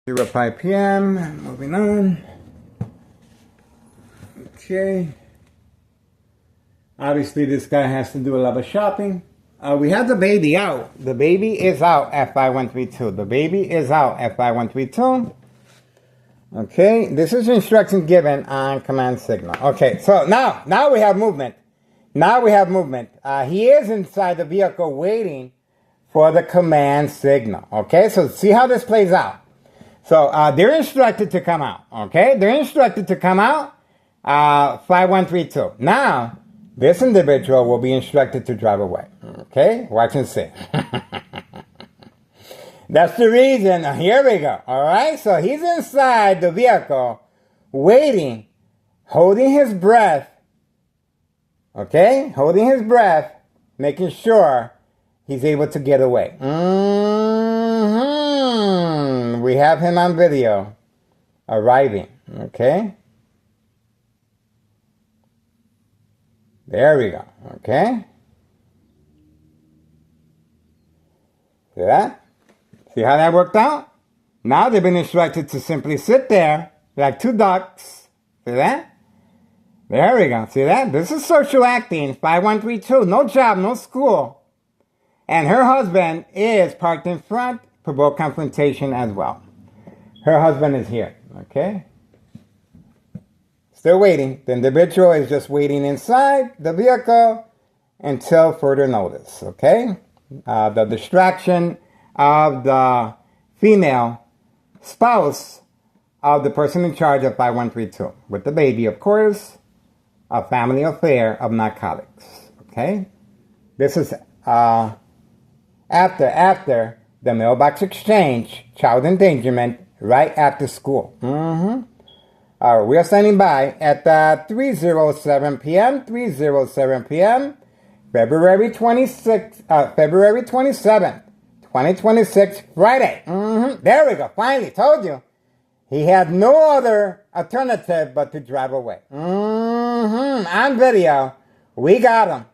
05 p.m. Moving on. Okay. Obviously, this guy has to do a lot of shopping. We have the baby out. The baby is out at 5132. The baby is out at 5132. Okay, this is instruction given on command signal. Okay, so now we have movement. Now we have movement. He is inside the vehicle waiting for the command signal. Okay, so see how this plays out. So they're instructed to come out. Okay, they're instructed to come out. 5132. Now, this individual will be instructed to drive away. Okay, watch and see. That's the reason. Here we go. All right, so he's inside the vehicle waiting, holding his breath. Okay, holding his breath, making sure he's able to get away. We have him on video arriving. Okay. There we go. Okay. See that? See how that worked out? Now they've been instructed to simply sit there like two ducks. See that? There we go. See that? This is social acting. 5132. No job, no school. And her husband is parked in front. Provoke confrontation as well. Her husband is here. Okay? Still waiting. The individual is just waiting inside the vehicle until further notice. Okay? The distraction of the female spouse of the person in charge of 5132. With the baby, of course. A family affair of narcotics. Okay? This is after the mailbox exchange, child endangerment, right after school. We are standing by at 3:07 p.m. 3:07 p.m. February 27th, 2026, Friday. There we go. Finally, told you. He had no other alternative but to drive away. On video, we got him.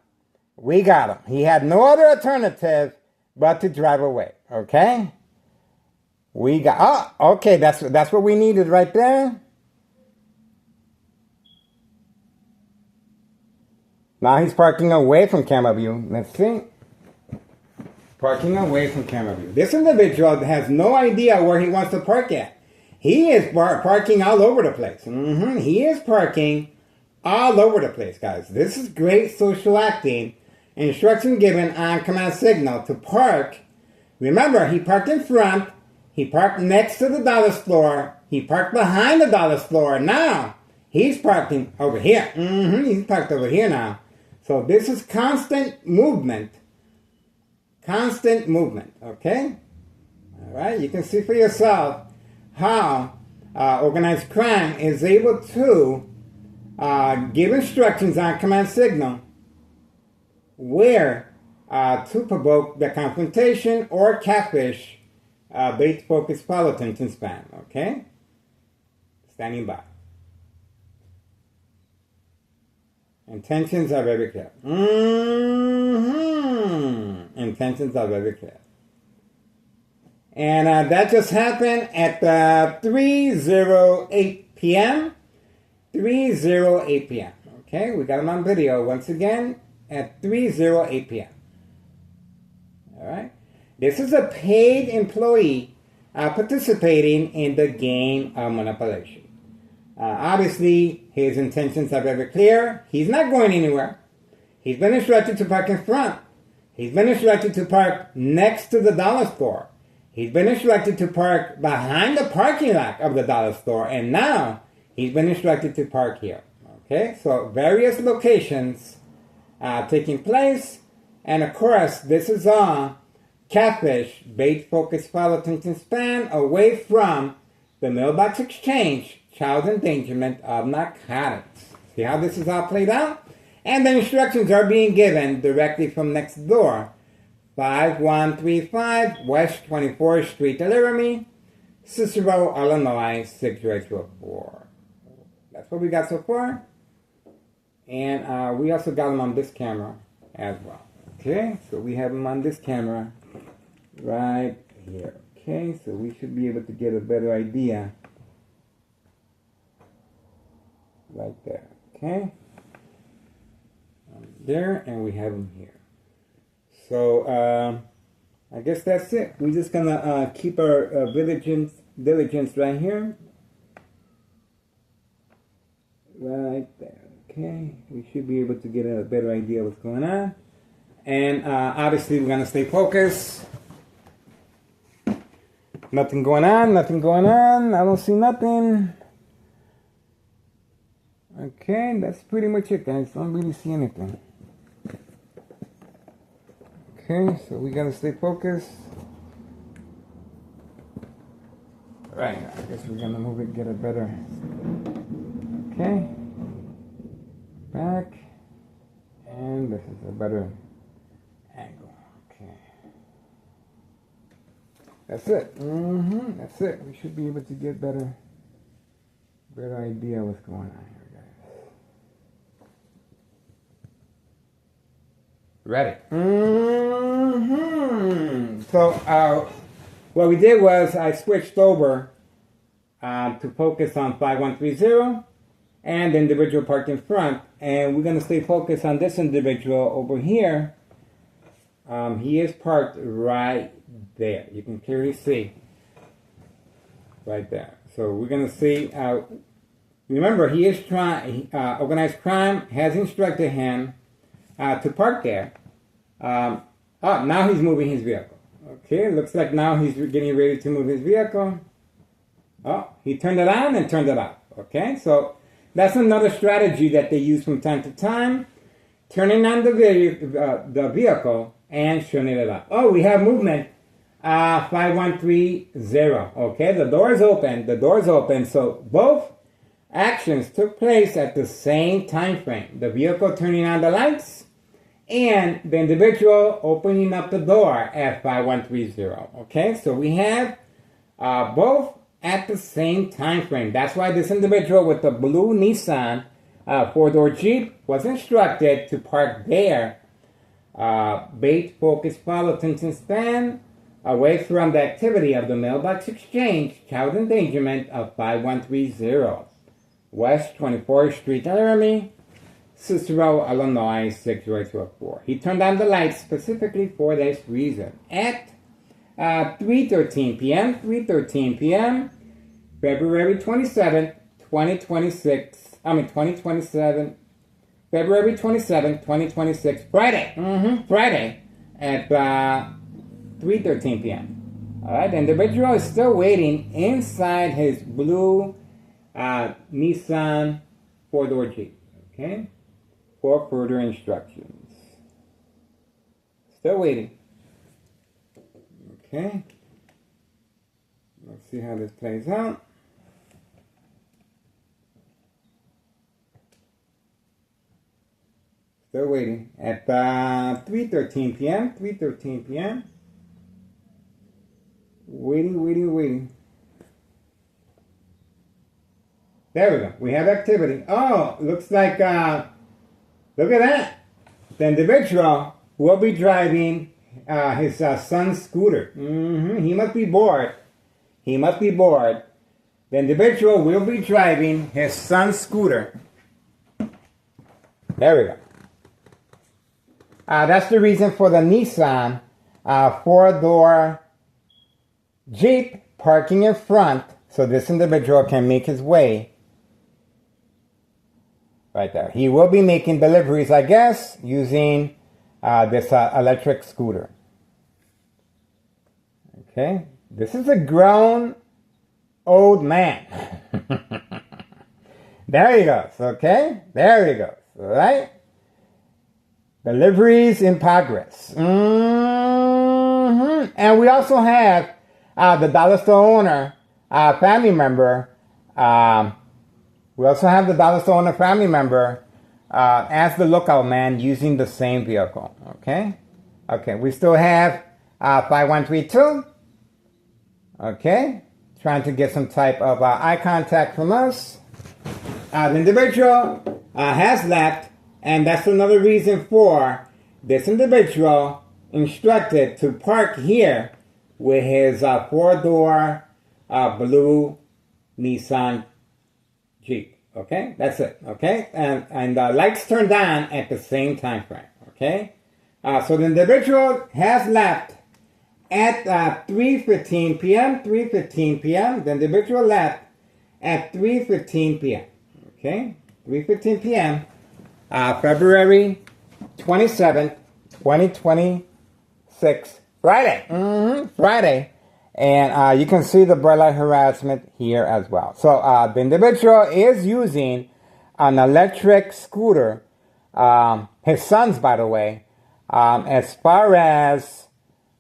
We got him. He had no other alternative but to drive away. Okay? We got... Oh, okay. That's what we needed right there. Now he's parking away from camera view. Let's see. Parking away from camera view. This individual has no idea where he wants to park at. He is parking all over the place. He is parking all over the place, guys. This is great social acting. Instruction given on command signal to park. Remember, he parked in front. He parked next to the dollar store. He parked behind the dollar store. Now, he's parking over here. He's parked over here now. So this is constant movement. Constant movement, okay? All right, you can see for yourself how organized crime is able to give instructions on command signal where to provoke the confrontation or catfish bait focused follow attention span, okay? Standing by. Intentions are very clear. Intentions are very clear. And that just happened at 3:08 p.m. 3:08 p.m. Okay, we got him on video once again at 3:08 p.m. All right. This is a paid employee participating in the game of manipulation. Obviously, his intentions are very clear. He's not going anywhere. He's been instructed to park in front. He's been instructed to park next to the dollar store. He's been instructed to park behind the parking lot of the dollar store. And now, he's been instructed to park here. Okay, so various locations taking place. And of course, this is all catfish, bait focused follow attention span away from the mailbox exchange, child endangerment of narcotics. See how this is all played out? And the instructions are being given directly from next door. 5135 West 24th Street, Laramie, Cicero, Illinois, 60804. That's what we got so far. And we also got them on this camera as well. Okay, so we have them on this camera right here. Okay, so we should be able to get a better idea. Right there, okay? There, and we have him here. So, I guess that's it. We're just gonna keep our diligence right here. Right there, okay? We should be able to get a better idea of what's going on. And obviously we're gonna stay focused. Nothing going on, nothing going on. I don't see nothing. Okay, that's pretty much it, guys. Don't really see anything. Okay, so we gotta stay focused. Right, I guess we're gonna move it, get a better. Okay, back, and this is a better angle. Okay, that's it. That's it. We should be able to get better idea what's going on here, guys. Ready? So what we did was I switched over to focus on 5130 and the individual parked in front, and we're going to stay focused on this individual over here. He is parked right there. You can clearly see right there. So we're going to see, remember, he is trying, organized crime has instructed him to park there. Now he's moving his vehicle. Okay, looks like now he's getting ready to move his vehicle. Oh, he turned it on and turned it off. Okay, so that's another strategy that they use from time to time. Turning on the vehicle and turning it off. Oh, we have movement. 5130. Okay, the door is open. The door is open. So both actions took place at the same time frame. The vehicle turning on the lights and the individual opening up the door at 5130. Okay, so we have both at the same time frame. That's why this individual with the blue Nissan 4-door Jeep was instructed to park there. Bait, focus, follow, attention span, away from the activity of the mailbox exchange, child endangerment of 5130. West 24th Street, Laramie, Cicero, Illinois, 60204. He turned on the lights specifically for this reason. At 3:13 p.m., February 27th, 2027, February 27th, 2026, Friday. Friday at 3:13 p.m. All right, the individual is still waiting inside his blue Nissan 4-door Jeep. Okay, for further instructions. Still waiting. Okay, let's see how this plays out. Still waiting at 3:13 p.m. 3:13 p.m. Waiting. There we go. We have activity. Oh, looks like, look at that. The individual will be driving his son's scooter. He must be bored. The individual will be driving his son's scooter. There we go. That's the reason for the Nissan 4-door Jeep parking in front, so this individual can make his way right there. He will be making deliveries, I guess, using this electric scooter. Okay, this is a grown old man. There he goes. Okay, there he goes. All right. Deliveries in progress. And we also have the dollar store owner family member. We also have the dollar store owner family member as the lookout man using the same vehicle. Okay. Okay. We still have 5132. Okay. Trying to get some type of eye contact from us. The individual has left. And that's another reason for this individual instructed to park here with his four-door blue Nissan Jeep. Okay, that's it. Okay, and lights turned on at the same time frame. Okay, so the individual has left at 3:15 p.m. 3:15 p.m. The individual left at 3:15 p.m. Okay, 3:15 p.m. February 27th, 2026, Friday. Friday. And you can see the bright light harassment here as well. So the individual is using an electric scooter, his son's, by the way, as far as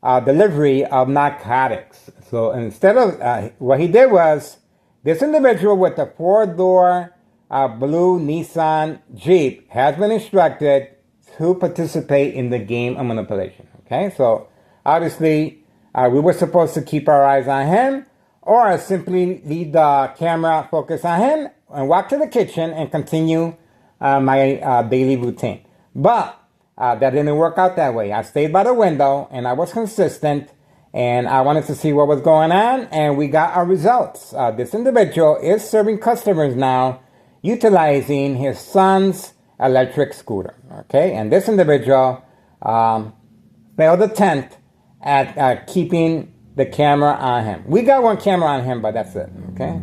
delivery of narcotics. So instead of, what he did was, this individual with the four-door blue Nissan Jeep has been instructed to participate in the game of manipulation. Okay, so obviously, we were supposed to keep our eyes on him, or simply leave the camera focus on him and walk to the kitchen and continue my daily routine. But that didn't work out that way. I stayed by the window and I was consistent, and I wanted to see what was going on, and we got our results. This individual is serving customers now utilizing his son's electric scooter. Okay, and this individual failed attempt at keeping the camera on him. We got one camera on him, but that's it. Okay,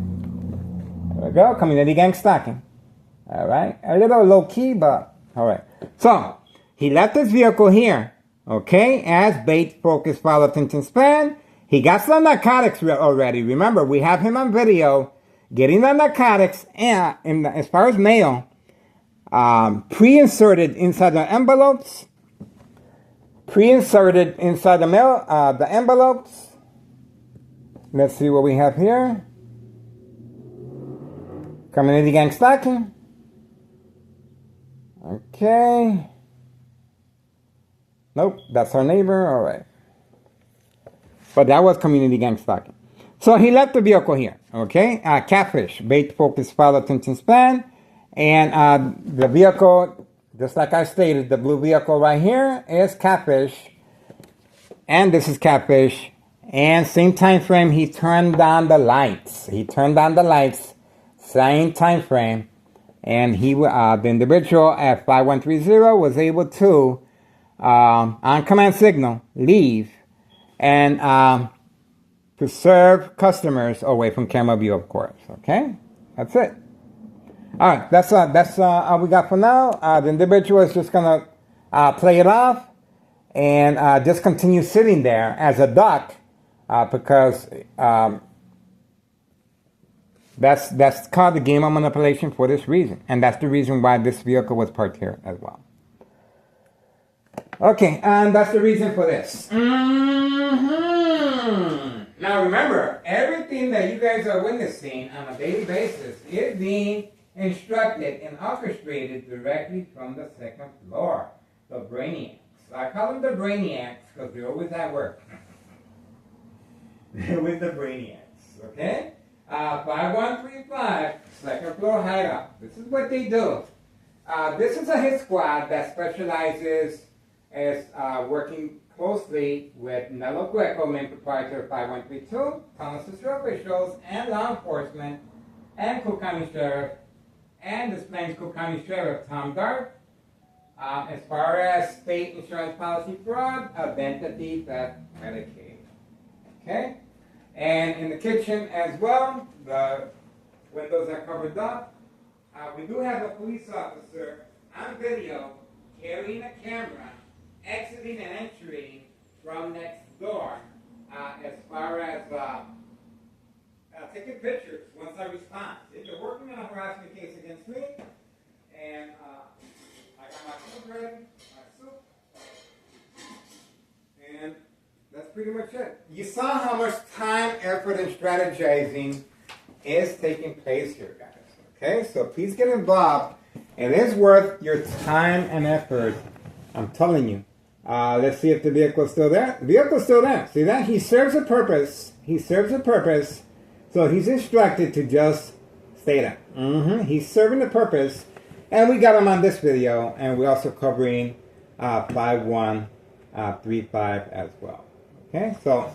there we go. Community gang stalking. All right, a little low key, but all right. So he left his vehicle here. Okay, as bait, focus, follow, attention span. He got some narcotics already. Remember, we have him on video getting the narcotics, and as far as mail, pre-inserted inside the envelopes. Pre-inserted inside the mail, the envelopes. Let's see what we have here. Community gang stalking. Okay. Nope, that's our neighbor. All right. But that was community gang stalking. So he left the vehicle here. Okay. Catfish, bait, focus, follow, attention span, and the vehicle. Just like I stated, the blue vehicle right here is catfish, and this is catfish, and same time frame, he turned on the lights. He turned on the lights, same time frame, and the individual at 5130 was able to, on command signal, leave and preserve customers away from camera view, of course. Okay, that's it. All right, that's all we got for now. The individual is just gonna play it off and just continue sitting there as a duck because that's called the game of manipulation for this reason, and that's the reason why this vehicle was parked here as well. Okay, and that's the reason for this. Now remember, everything that you guys are witnessing on a daily basis is being instructed and orchestrated directly from the second floor. The brainiacs. I call them the brainiacs because they're always at work. They're with the brainiacs, okay? 5135, second floor hideout. This is what they do. This is a hit squad that specializes as working closely with Nello Greco, main proprietor of 5132, Thomas Sister officials, and law enforcement, and Cook County Sheriff, and this Plains Cook County Sheriff Tom Dart, as far as state insurance policy fraud, identity theft, Medicaid. Okay? And in the kitchen as well, the windows are covered up. We do have a police officer on video carrying a camera, exiting and entering from next door, as far as taking pictures once I respond. If you're working on a harassment case against me, and I got my food ready, my soup, and that's pretty much it. You saw how much time, effort, and strategizing is taking place here, guys. Okay, so please get involved. It is worth your time and effort. I'm telling you. Let's see if the vehicle is still there. The vehicle is still there. See that? He serves a purpose. He serves a purpose. So he's instructed to just stay there. He's serving the purpose. And we got him on this video. And we're also covering 5135 as well. Okay, so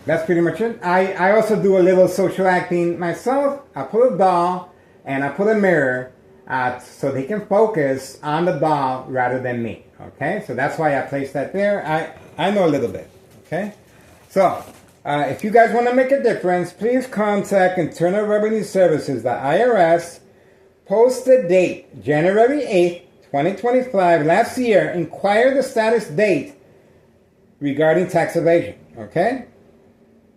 That's pretty much it. I also do a little social acting myself. I put a doll and I put a mirror so they can focus on the doll rather than me. Okay, so that's why I placed that there. I know a little bit. Okay, so if you guys want to make a difference, please contact Internal Revenue Services, the IRS. Post the date, January 8th, 2025, last year. Inquire the status date regarding tax evasion. Okay?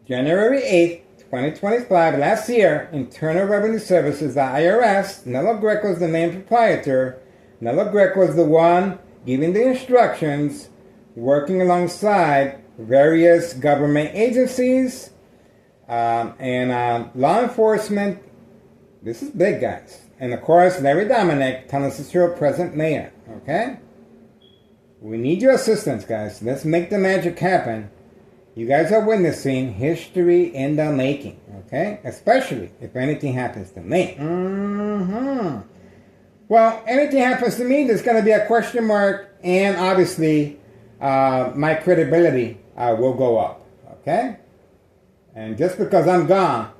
January 8th, 2025, last year, Internal Revenue Services, the IRS. Nello Greco is the main proprietor. Nello Greco is the one giving the instructions, working alongside various government agencies and law enforcement. This is big, guys. And of course, Larry Dominic, Tunnel Cicero, present mayor. Okay? We need your assistance, guys. Let's make the magic happen. You guys are witnessing history in the making. Okay? Especially if anything happens to me. Well, anything happens to me, there's going to be a question mark. And obviously, my credibility will go up. Okay? And just because I'm gone,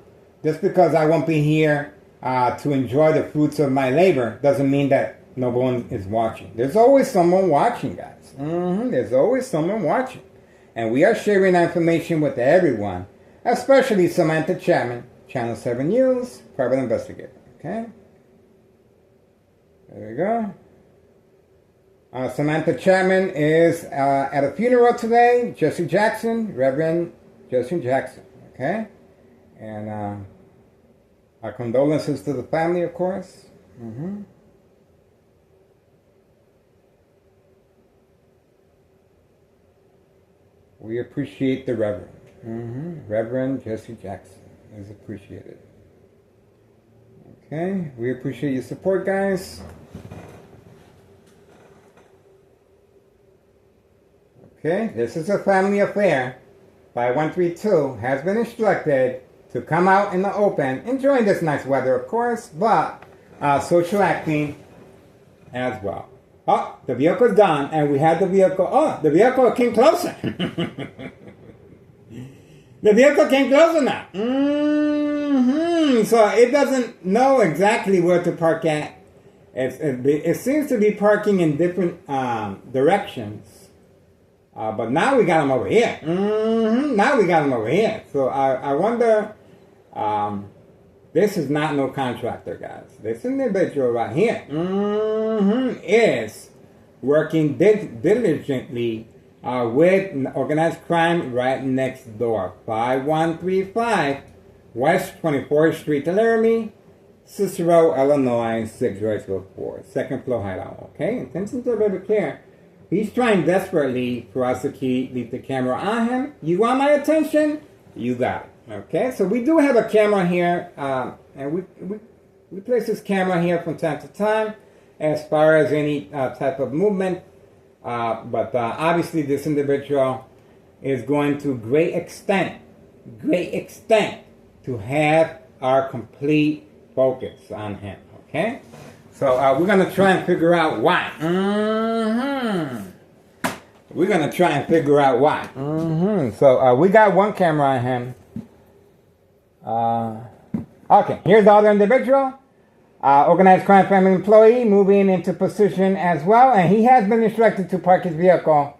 just because I won't be here to enjoy the fruits of my labor, doesn't mean that no one is watching. There's always someone watching, guys. There's always someone watching. And we are sharing that information with everyone, especially Samantha Chapman, Channel 7 News, private investigator. Okay? There we go. Samantha Chapman is at a funeral today. Jesse Jackson, Reverend Jesse Jackson. Okay? And our condolences to the family, of course. We appreciate the Reverend. Reverend Jesse Jackson is appreciated. Okay, we appreciate your support, guys. Okay, this is a family affair. 5132 has been instructed to come out in the open, enjoying this nice weather, of course, but social acting as well. Oh, the vehicle's gone, and we had the vehicle. Oh, the vehicle came closer. The vehicle came closer now. So it doesn't know exactly where to park at. It seems to be parking in different directions. But now we got him over here. Now we got him over here. So I wonder, this is not no contractor, guys. This individual right here is working diligently with organized crime right next door. 5135 West 24th Street, Laramie, Cicero, Illinois, 60804. Second floor hideout. Okay? Intentions are very clear. He's trying desperately for us to keep the camera on him. You want my attention? You got it. Okay, so we do have a camera here, and we place this camera here from time to time as far as any type of movement. But obviously this individual is going to great extent to have our complete focus on him. Okay? So we're going to try and figure out why. We're going to try and figure out why. So we got one camera on him. Okay, here's the other individual. Organized crime family employee moving into position as well. And he has been instructed to park his vehicle.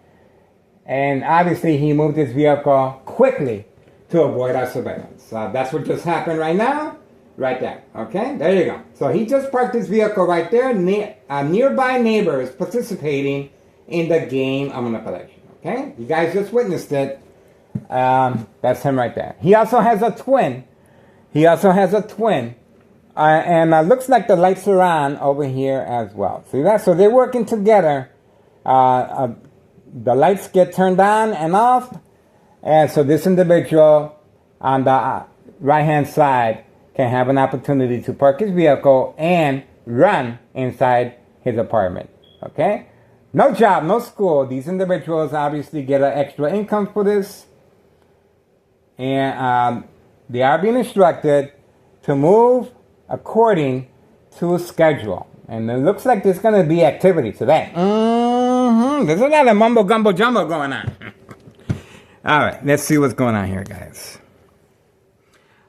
And obviously he moved his vehicle quickly to avoid our surveillance. That's what just happened right now. Right there. Okay, there you go. So he just parked his vehicle right there. Nearby neighbors participating in the game of manipulation. Okay, you guys just witnessed it. That's him right there. He also has a twin. And looks like the lights are on over here as well. See that? So they're working together. The lights get turned on and off. And so this individual on the right-hand side can have an opportunity to park his vehicle and run inside his apartment. Okay? No job, no school. These individuals obviously get an extra income for this. And they are being instructed to move according to a schedule. And it looks like there's going to be activity today. There's a lot of mumbo gumbo jumbo going on. All right, let's see what's going on here, guys.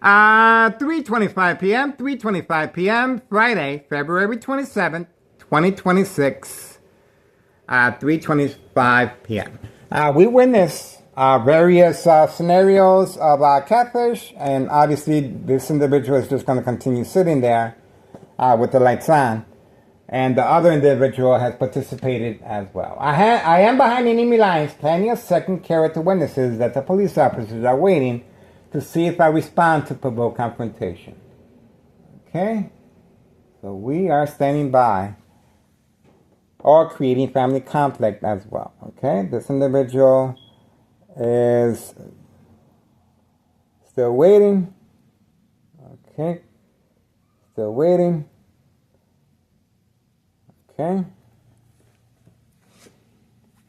3:25 p.m., 3:25 p.m., Friday, February 27th, 2026, 3:25 p.m. We witnessed various scenarios of catfish, and obviously this individual is just going to continue sitting there with the lights on, and the other individual has participated as well. I am behind enemy lines, plenty of second character witnesses that the police officers are waiting to see if I respond to provoke confrontation. Okay? So we are standing by or creating family conflict as well. Okay? This individual is still waiting. Okay? Still waiting. Okay?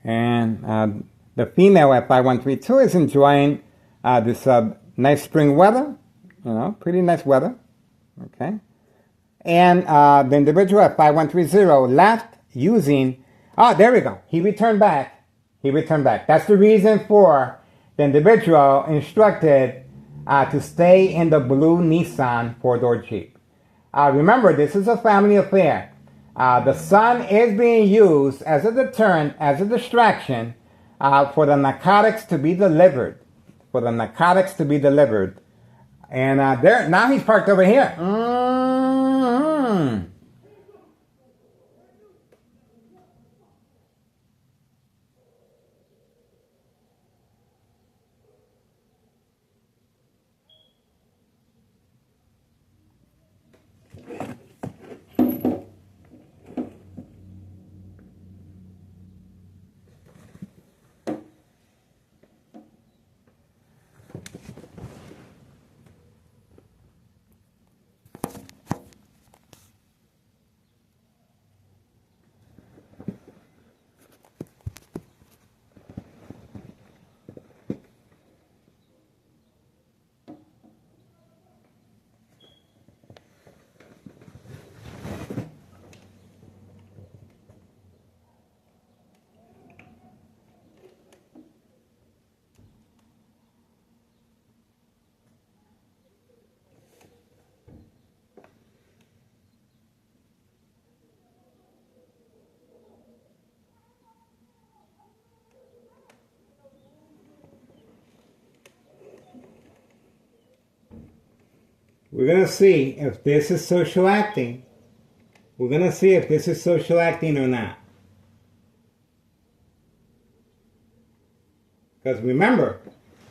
And the female at 5132 is enjoying this nice spring weather, pretty nice weather, okay? And the individual at 5130 left using, there we go, he returned back. That's the reason for the individual instructed to stay in the blue Nissan four-door Jeep. Remember, this is a family affair. The son is being used as a deterrent, as a distraction for the narcotics to be delivered. And there, now he's parked over here. Mm-hmm. We're going to see if this is social acting. We're going to see if this is social acting or not. Because remember,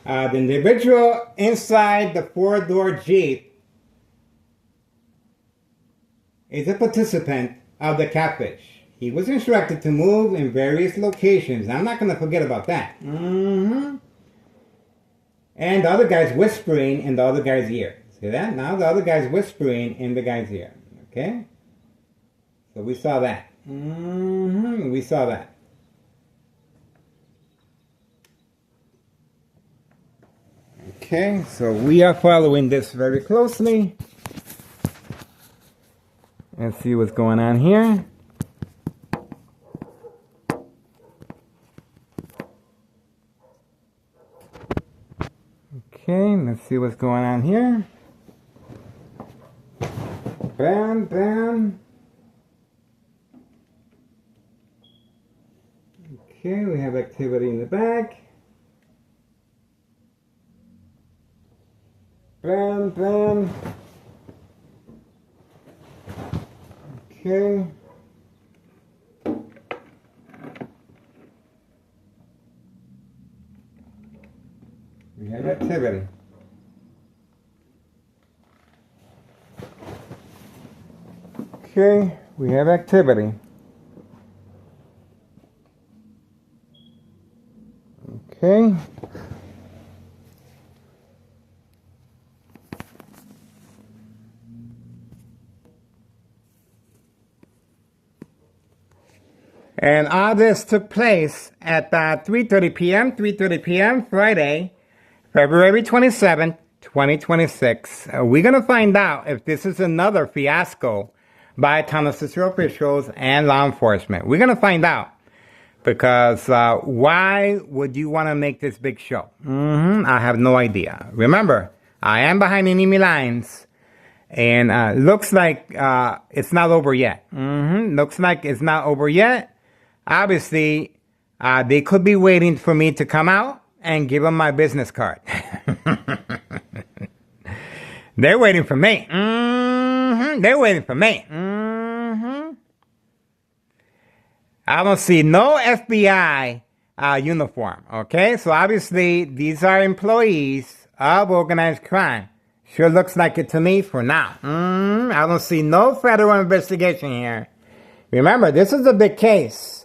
the individual inside the four-door Jeep is a participant of the catfish. He was instructed to move in various locations. I'm not going to forget about that. Mm-hmm. And the other guy's whispering in the other guy's ear. See that? Now the other guy's whispering in the guy's ear. Okay? So we saw that. Mm-hmm. We saw that. Okay, so we are following this very closely. Let's see what's going on here. Okay, let's see what's going on here. Bam, bam. Okay, we have activity in the back. Bam, bam. Okay. We have activity. Okay, we have activity. Okay. And all this took place at 3:30 p.m., Friday, February 27th, 2026. We're going to find out if this is another fiasco by Town of Cicero officials and law enforcement. We're going to find out. Because why would you want to make this big show? I have no idea. Remember, I am behind enemy lines, and looks like it's not over yet. Looks like it's not over yet. Obviously, they could be waiting for me to come out and give them my business card. They're waiting for me. They're waiting for me. I don't see no FBI uniform, okay? So obviously, these are employees of organized crime. Sure looks like it to me for now. I don't see no federal investigation here. Remember, this is a big case.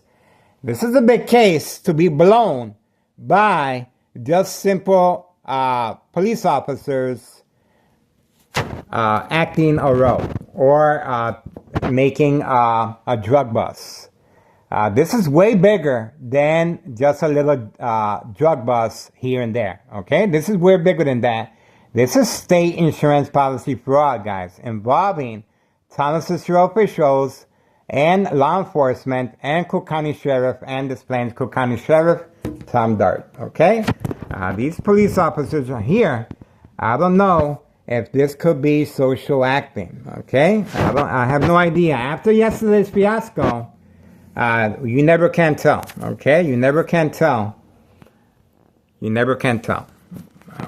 This is a big case to be blown by just simple police officers acting a role or making a drug bust. This is way bigger than just a little drug bust here and there, okay? This is way bigger than that. This is state insurance policy fraud, guys, involving Town Cicero officials and law enforcement and Cook County Sheriff and Des Plaines Cook County Sheriff Tom Dart, okay? These police officers are here. I don't know if this could be social acting, okay? I have no idea. After yesterday's fiasco, you never can tell, okay? You never can tell. You never can tell.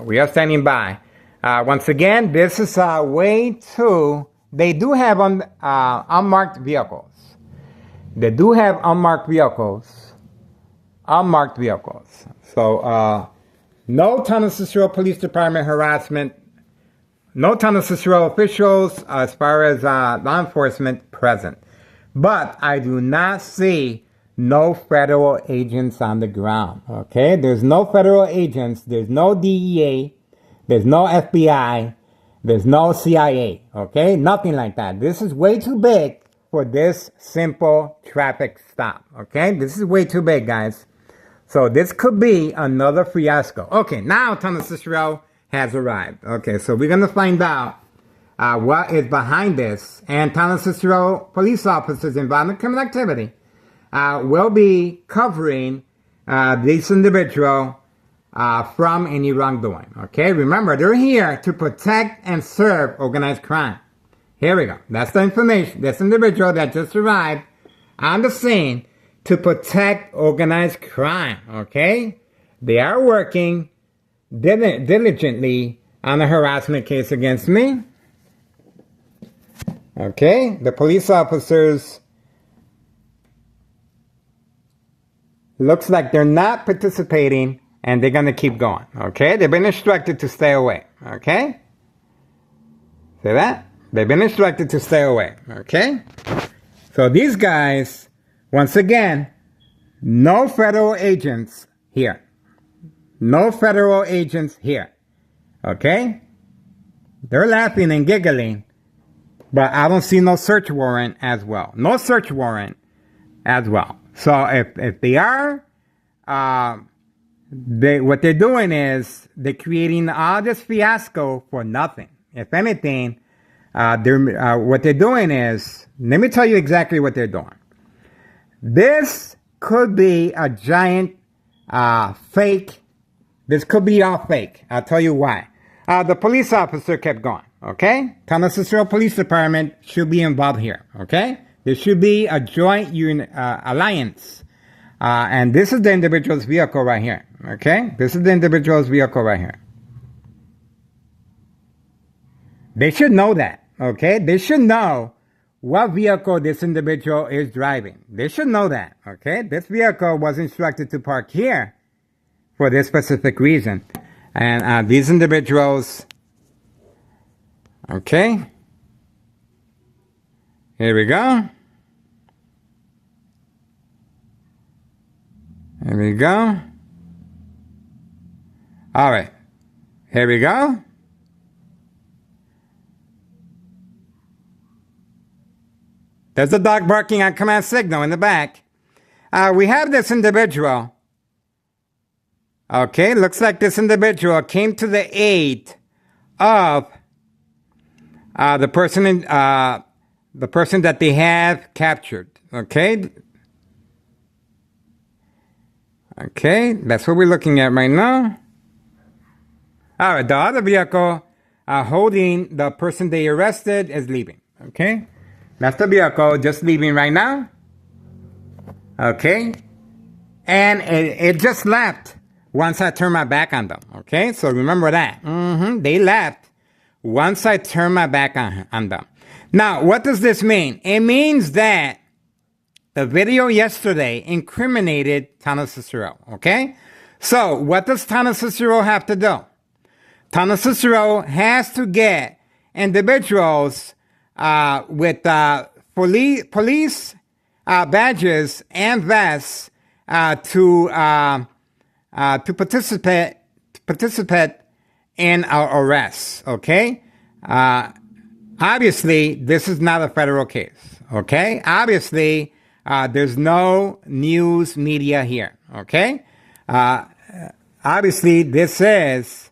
We are standing by. Once again, this is a way to... They do have unmarked vehicles. They do have unmarked vehicles. Unmarked vehicles. So, no Town of Cicero Police Department harassment. No Town of Cicero officials as far as law enforcement present. But I do not see no federal agents on the ground, okay? There's no federal agents. There's no DEA. There's no FBI. There's no CIA, okay? Nothing like that. This is way too big for this simple traffic stop, okay? This is way too big, guys. So this could be another fiasco. Okay, now Town of Cicero has arrived. Okay, so we're going to find out what is behind this. And Town of Cicero police officers involved in criminal activity will be covering this individual from any wrongdoing. Okay, remember, they're here to protect and serve organized crime. Here we go. That's the information. This individual that just arrived on the scene to protect organized crime. Okay, they are working diligently on a harassment case against me. Okay, the police officers looks like they're not participating and they're going to keep going. Okay, they've been instructed to stay away. Okay, see that? They've been instructed to stay away. Okay, so these guys, once again, no federal agents here. No federal agents here. Okay, they're laughing and giggling. But I don't see no search warrant as well. No search warrant as well. So if they are, what they're doing is they're creating all this fiasco for nothing. If anything, what they're doing is, let me tell you exactly what they're doing. This could be a giant fake. This could be all fake. I'll tell you why. The police officer kept going. Okay? Town of Cicero Police Department should be involved here. Okay? There should be a joint alliance. And this is the individual's vehicle right here. Okay? This is the individual's vehicle right here. They should know that. Okay? They should know what vehicle this individual is driving. They should know that. Okay? This vehicle was instructed to park here for this specific reason. And these individuals... Okay. Here we go. Here we go. All right. Here we go. There's a dog barking on command signal in the back. We have this individual. Okay, looks like this individual came to the aid of the person that they have captured. Okay. Okay, that's what we're looking at right now. All right, the other vehicle holding the person they arrested is leaving. Okay, that's the vehicle just leaving right now. Okay, and it just left once I turned my back on them. Okay, so remember that. They left once I turned my back on them. Now, what does this mean? It means that the video yesterday incriminated Tana Cicero. Okay, so what does Tana Cicero have to do? Tana Cicero has to get individuals with police badges and vests to participate in our arrests. Okay, obviously this is not a federal case. Okay, obviously there's no news media here. Okay, obviously this is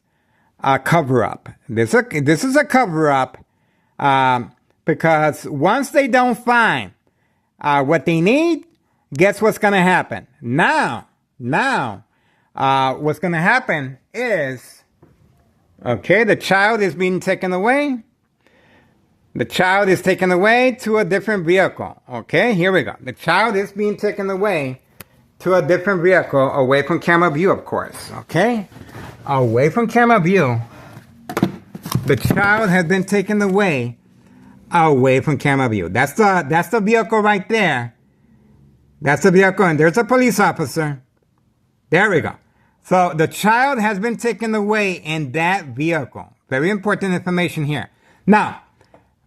a cover-up. This is a cover-up because once they don't find what they need, guess what's going to happen? Now, what's going to happen is, okay, the child is being taken away. The child is taken away to a different vehicle. Okay, here we go. The child is being taken away to a different vehicle, away from camera view, of course. Okay, away from camera view. The child has been taken away from camera view. That's the vehicle right there. That's the vehicle, and there's a police officer. There we go. So the child has been taken away in that vehicle. Very important information here. Now,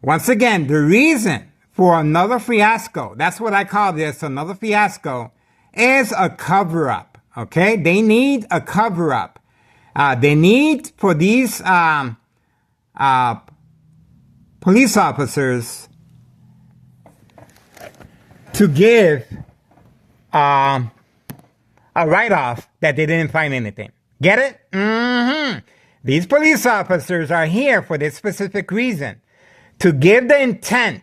once again, the reason for another fiasco, that's what I call this, another fiasco, is a cover-up. Okay? They need a cover-up. They need for these police officers to give a write-off that they didn't find anything. Get it? These police officers are here for this specific reason. To give the intent.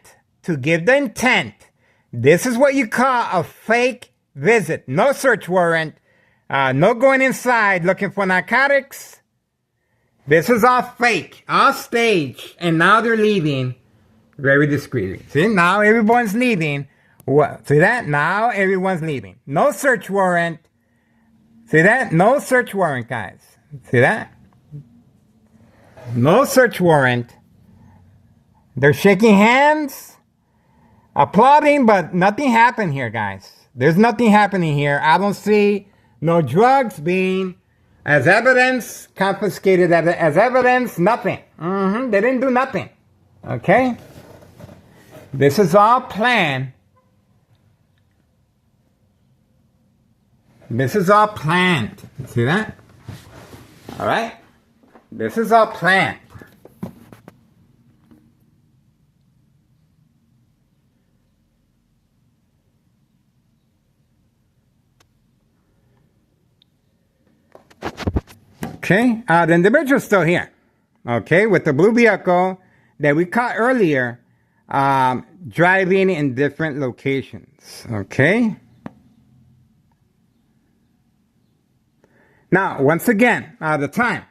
This is what you call a fake visit. No search warrant. No going inside looking for narcotics. This is all fake, all staged, and now they're leaving very discreetly. See, now everyone's leaving. What? See that? Now everyone's leaving. No search warrant. See that? No search warrant, guys. See that? No search warrant. They're shaking hands, applauding, but nothing happened here, guys. There's nothing happening here. I don't see no drugs being as evidence, confiscated as evidence, nothing. They didn't do nothing. Okay? This is all planned. This is all planned. See that? All right? This is all planned. Okay, the individual's still here. Okay, with the blue vehicle that we caught earlier, driving in different locations. Okay. Now, once again, the time.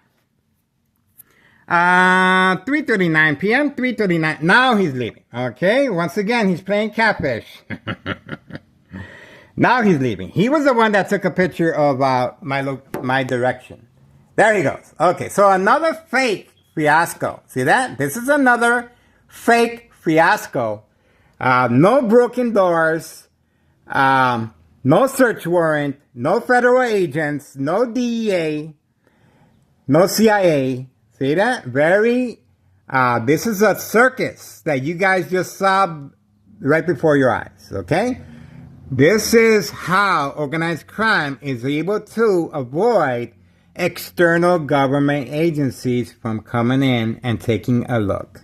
3:39 p.m., 3:39. Now he's leaving. Okay, once again, he's playing catfish. Now he's leaving. He was the one that took a picture of my direction. There he goes. Okay, so another fake fiasco. See that? This is another fake fiasco. No broken doors. No search warrant. No federal agents. No DEA. No CIA. See that? This is a circus that you guys just saw right before your eyes. Okay? This is how organized crime is able to avoid external government agencies from coming in and taking a look.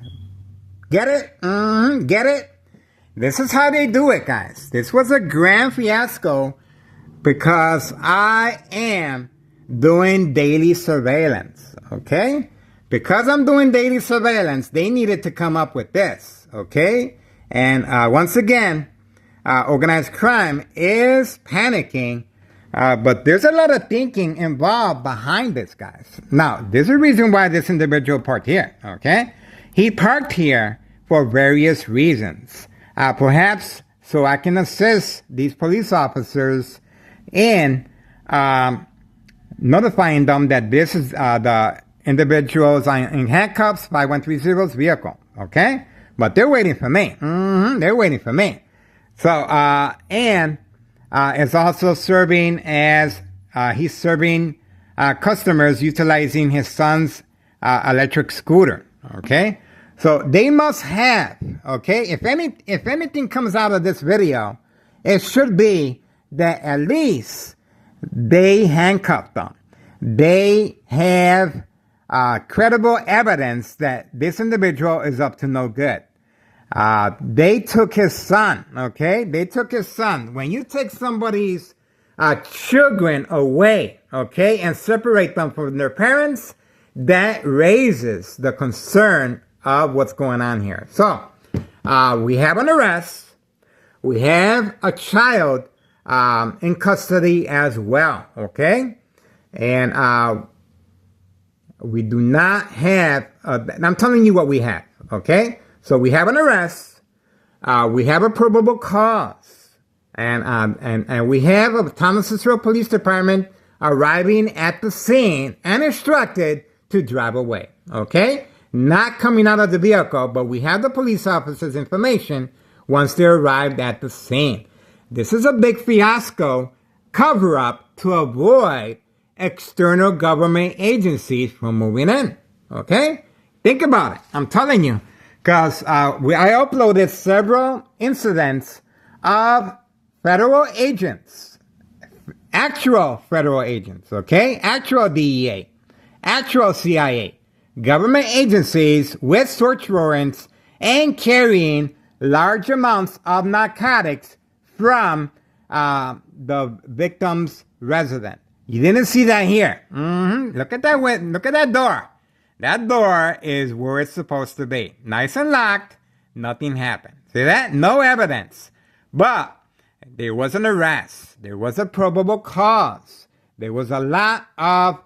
Get it? Get it? This is how they do it, guys. This was a grand fiasco because I am doing daily surveillance, okay? Because I'm doing daily surveillance, they needed to come up with this, okay? And once again, organized crime is panicking But there's a lot of thinking involved behind this, guys. Now, there's a reason why this individual parked here, okay? He parked here for various reasons. Perhaps so I can assist these police officers in notifying them that this is the individuals in handcuffs, 5130's vehicle, okay? But they're waiting for me. They're waiting for me. So, and it's also serving as, he's serving customers utilizing his son's electric scooter, okay? So they must have, okay, if anything comes out of this video, it should be that at least they handcuffed them. They have credible evidence that this individual is up to no good. They took his son, okay? They took his son. When you take somebody's children away, okay, and separate them from their parents, that raises the concern of what's going on here. So, we have an arrest. We have a child in custody as well, okay? And we do not have, I'm telling you what we have, okay? So we have an arrest, we have a probable cause, and we have a Thomas Cicero Police Department arriving at the scene and instructed to drive away, okay? Not coming out of the vehicle, but we have the police officers' information once they arrived at the scene. This is a big fiasco cover-up to avoid external government agencies from moving in, okay? Think about it. I'm telling you. Because I uploaded several incidents of federal agents, actual federal agents, okay? Actual DEA, actual CIA, government agencies with search warrants and carrying large amounts of narcotics from the victim's residence. You didn't see that here. Look at that window. Look at that door. That door is where it's supposed to be. Nice and locked. Nothing happened. See that? No evidence. But there was an arrest. There was a probable cause. There was a lot of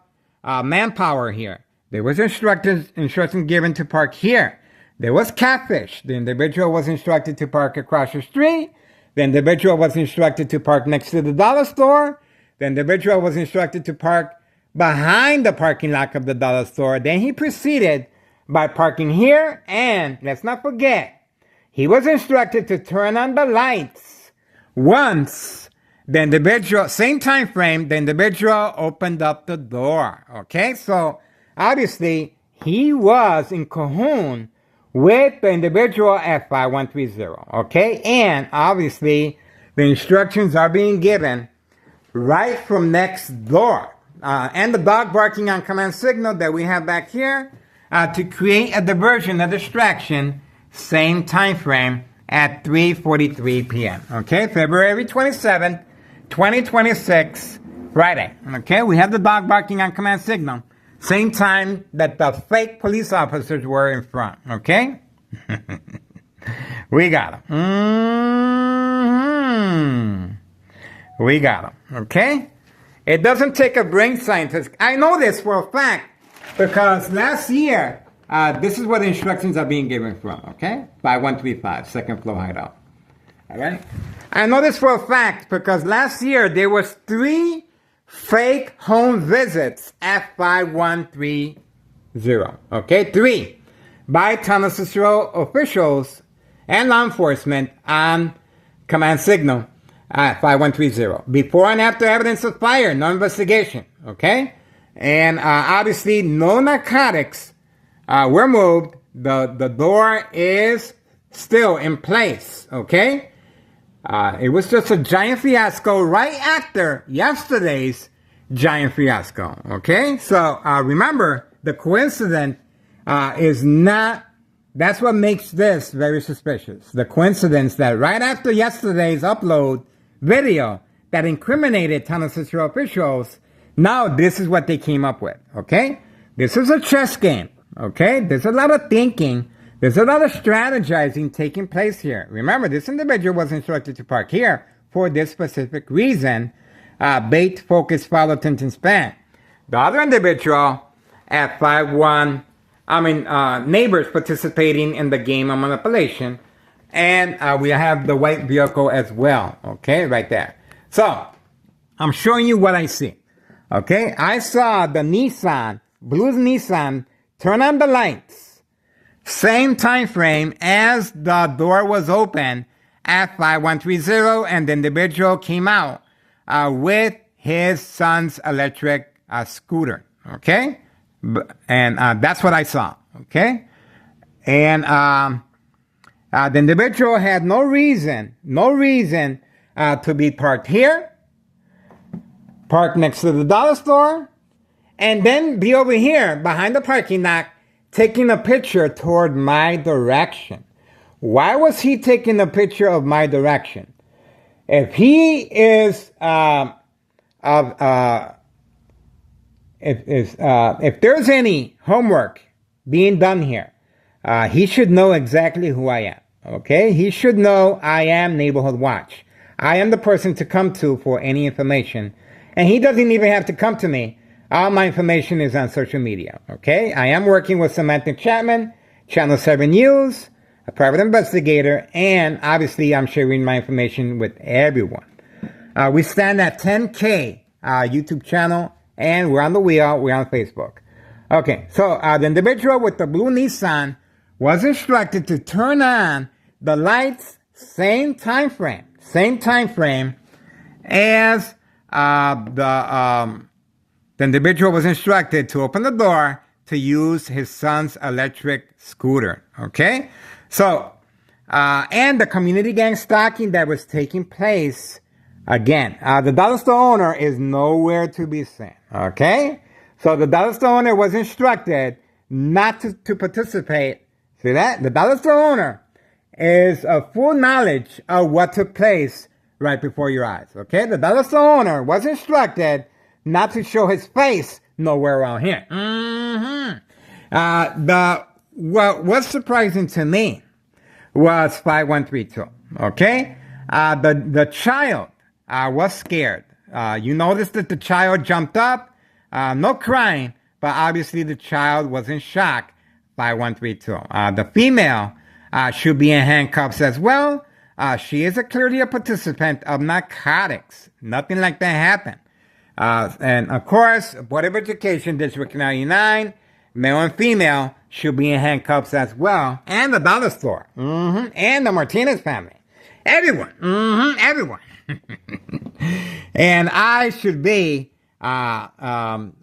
manpower here. There was instruction given to park here. There was catfish. The individual was instructed to park across the street. The individual was instructed to park next to the dollar store. The individual was instructed to park behind the parking lot of the dollar store. Then he proceeded by parking here, and let's not forget, he was instructed to turn on the lights once the individual, same time frame, the individual opened up the door. Okay, so obviously he was in cahoon with the individual at 5130. Okay, and obviously the instructions are being given right from next door. And the dog barking on command signal that we have back here to create a diversion, a distraction, same time frame at 3:43 p.m. Okay, February 27th, 2026, Friday. Okay, we have the dog barking on command signal, same time that the fake police officers were in front. Okay, we got them. We got them. Okay. It doesn't take a brain scientist. I know this for a fact because last year, this is what the instructions are being given from, okay? 5135, second floor hideout. All right? I know this for a fact because last year there was 3 fake home visits at 5130, okay? 3 by Thomas Cicero officials and law enforcement on command signal. 5130. Before and after evidence of fire, no investigation. Okay? And obviously, no narcotics were moved. The door is still in place. Okay? It was just a giant fiasco right after yesterday's giant fiasco. Okay? So remember, the coincidence is not. That's what makes this very suspicious. The coincidence that right after yesterday's upload video that incriminated Thomas Cicero officials, now this is what they came up with, okay? This is a chess game, okay? There's a lot of thinking. There's a lot of strategizing taking place here. Remember, this individual was instructed to park here for this specific reason. bait, focus, follow, attention span. The other individual at 5-1, neighbors participating in the game of manipulation. And we have the white vehicle as well. Okay, right there. So, I'm showing you what I see. Okay, I saw the Nissan, blue Nissan, turn on the lights. Same time frame as the door was open at 5130, and the individual came out with his son's electric scooter. Okay, and that's what I saw. Okay, and the individual had no reason to be parked here, parked next to the dollar store, and then be over here behind the parking lot taking a picture toward my direction. Why was he taking a picture of my direction? If he is if there's any homework being done here, he should know exactly who I am. Okay, he should know I am Neighborhood Watch. I am the person to come to for any information, and he doesn't even have to come to me. All my information is on social media. Okay, I am working with Samantha Chapman, Channel 7 News, a private investigator, and obviously I'm sharing my information with everyone. We stand at 10K YouTube channel, and we're on the wheel. We're on Facebook. Okay, so the individual with the blue Nissan was instructed to turn on the lights, same time frame as the individual was instructed to open the door to use his son's electric scooter. Okay, so and the community gang stalking that was taking place again. The dollar store owner is nowhere to be seen. Okay, so the dollar store owner was instructed not to participate. See that? The dollar store owner is a full knowledge of what took place right before your eyes. Okay, the dollar store owner was instructed not to show his face nowhere around here. What was surprising to me was 5132. Okay, the child was scared. You noticed that the child jumped up, no crying, but obviously the child was in shock. 5132. The female should be in handcuffs as well. She is clearly a participant of narcotics. Nothing like that happened. And of course, Board of Education, District 99, male and female, should be in handcuffs as well. And the dollar store. And the Martinez family. Everyone. Everyone. And I should be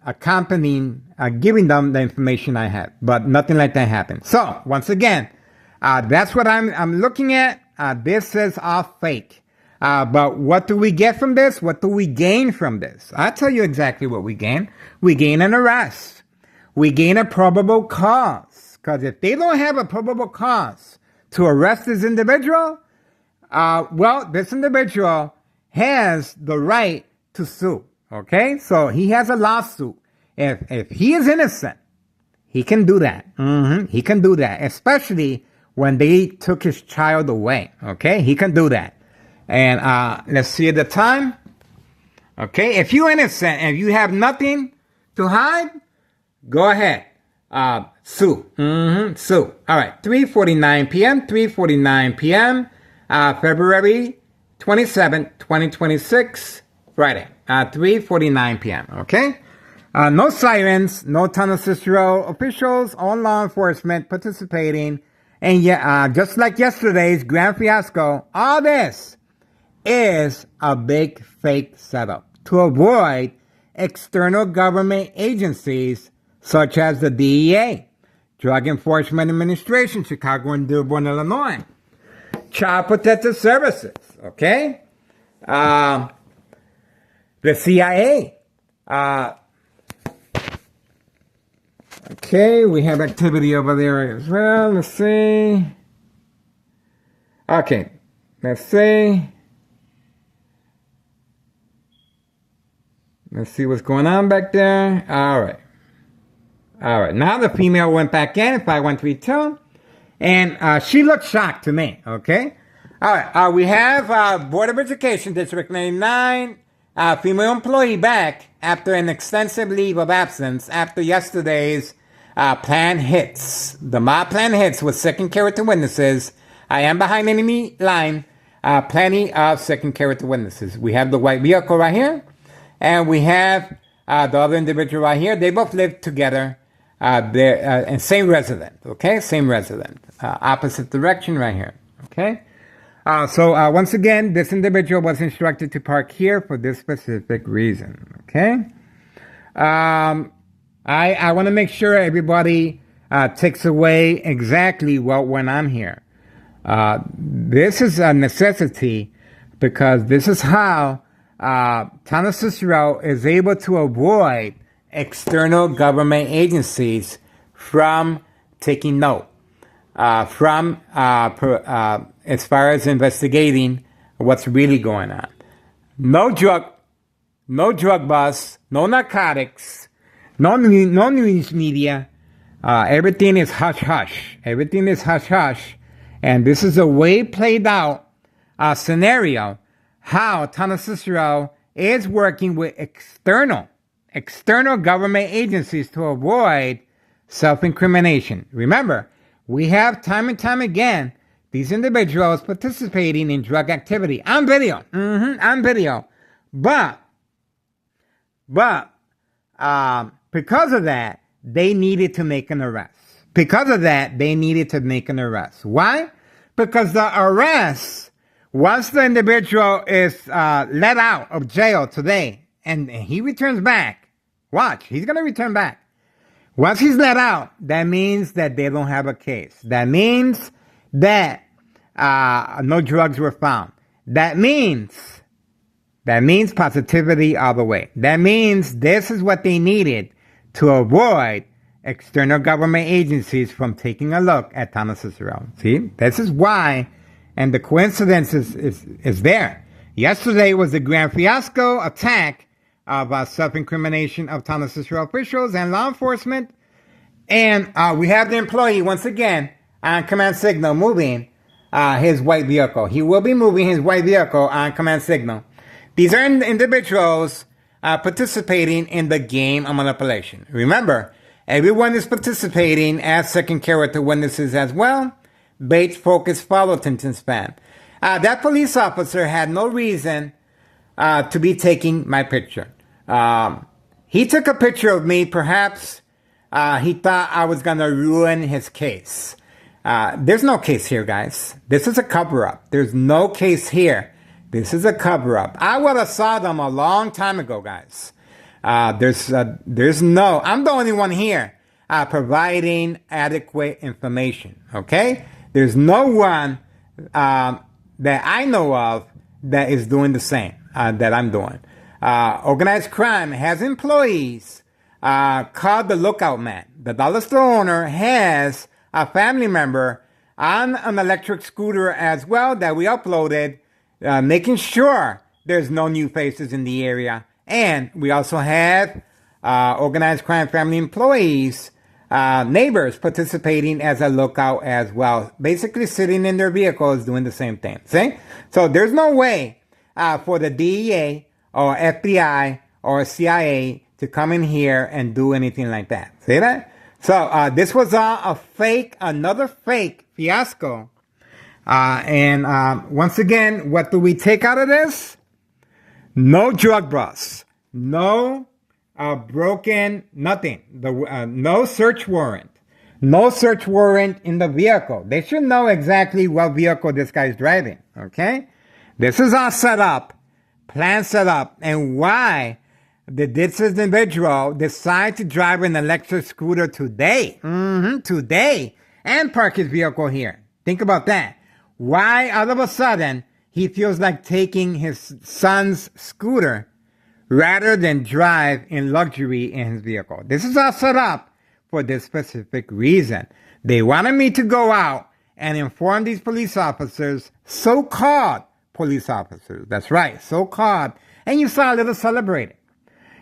accompanying, giving them the information I have. But nothing like that happened. So, once again, that's what I'm looking at. This is all fake. But what do we get from this? What do we gain from this? I'll tell you exactly what we gain. We gain an arrest. We gain a probable cause. Because if they don't have a probable cause to arrest this individual, this individual has the right to sue. Okay? So he has a lawsuit. If he is innocent, he can do that. He can do that. Especially when they took his child away. Okay? He can do that. And let's see the time. Okay, if you're innocent and you have nothing to hide, go ahead. Sue. Sue. All right, 3:49 p.m., 3:49 p.m., February 27, 2026, Friday, 3:49 p.m., okay? No sirens, no Tunnel Cicero officials or law enforcement participating. And just like yesterday's grand fiasco, all this is a big fake setup to avoid external government agencies such as the DEA, Drug Enforcement Administration, Chicago and Dearborn, Illinois, Child Protective Services, okay? The CIA. Okay, we have activity over there as well. Let's see. Okay, let's see. Let's see what's going on back there. All right. Now the female went back in, 5132. And she looked shocked to me. Okay. All right. We have Board of Education, District 99, female employee back after an extensive leave of absence after yesterday's plan hits. The mob plan hits with second character witnesses. I am behind enemy line. Plenty of second character witnesses. We have the white vehicle right here. And we have the other individual right here. They both live together. They're and same resident. Okay? Same resident. Opposite direction right here. Okay? So once again, this individual was instructed to park here for this specific reason. Okay? I want to make sure everybody takes away exactly what went on here. This is a necessity because this is how Thomas Cicero is able to avoid external government agencies from taking note, as far as investigating what's really going on. No drug busts, no narcotics, no news media. Everything is hush-hush. Everything is hush-hush. And this is a way played out scenario how Thomas Cicero is working with external government agencies to avoid self-incrimination. Remember, we have time and time again these individuals participating in drug activity on video. On video. But because of that, they needed to make an arrest. Why? Because the arrest, once the individual is let out of jail today, and he returns back, watch, he's going to return back. Once he's let out, that means that they don't have a case. That means that no drugs were found. That means positivity all the way. That means this is what they needed to avoid external government agencies from taking a look at Thomas Cicero. See, this is why, and the coincidence is there. Yesterday was the grand fiasco attack of self-incrimination of Thomas Cicero officials and law enforcement. And we have the employee, once again, on command signal, moving his white vehicle. He will be moving his white vehicle on command signal. These are individuals participating in the game of manipulation. Remember, everyone is participating as second character witnesses as well. Bait, focus, follow, attention span. That police officer had no reason to be taking my picture. He took a picture of me. Perhaps he thought I was going to ruin his case. There's no case here, guys. This is a cover-up. There's no case here. This is a cover-up. I would have saw them a long time ago, guys. There's no, I'm the only one here providing adequate information, okay? There's no one that I know of that is doing the same that I'm doing. Organized crime has employees called the Lookout Man. The dollar store owner has a family member on an electric scooter as well that we uploaded, making sure there's no new faces in the area. And we also have organized crime family employees, neighbors participating as a lookout as well, basically sitting in their vehicles doing the same thing. See? So there's no way for the DEA or FBI or CIA to come in here and do anything like that. See that? So this was another fake fiasco. And once again, what do we take out of this? No drug busts, no broken, nothing. No search warrant. No search warrant in the vehicle. They should know exactly what vehicle this guy's driving, okay? This is all set up, plan set up, and why did this individual decide to drive an electric scooter today? Today, and park his vehicle here. Think about that. Why all of a sudden he feels like taking his son's scooter rather than drive in luxury in his vehicle? This is all set up for this specific reason. They wanted me to go out and inform these police officers, so-called police officers. That's right, so-called. And you saw a little celebrating.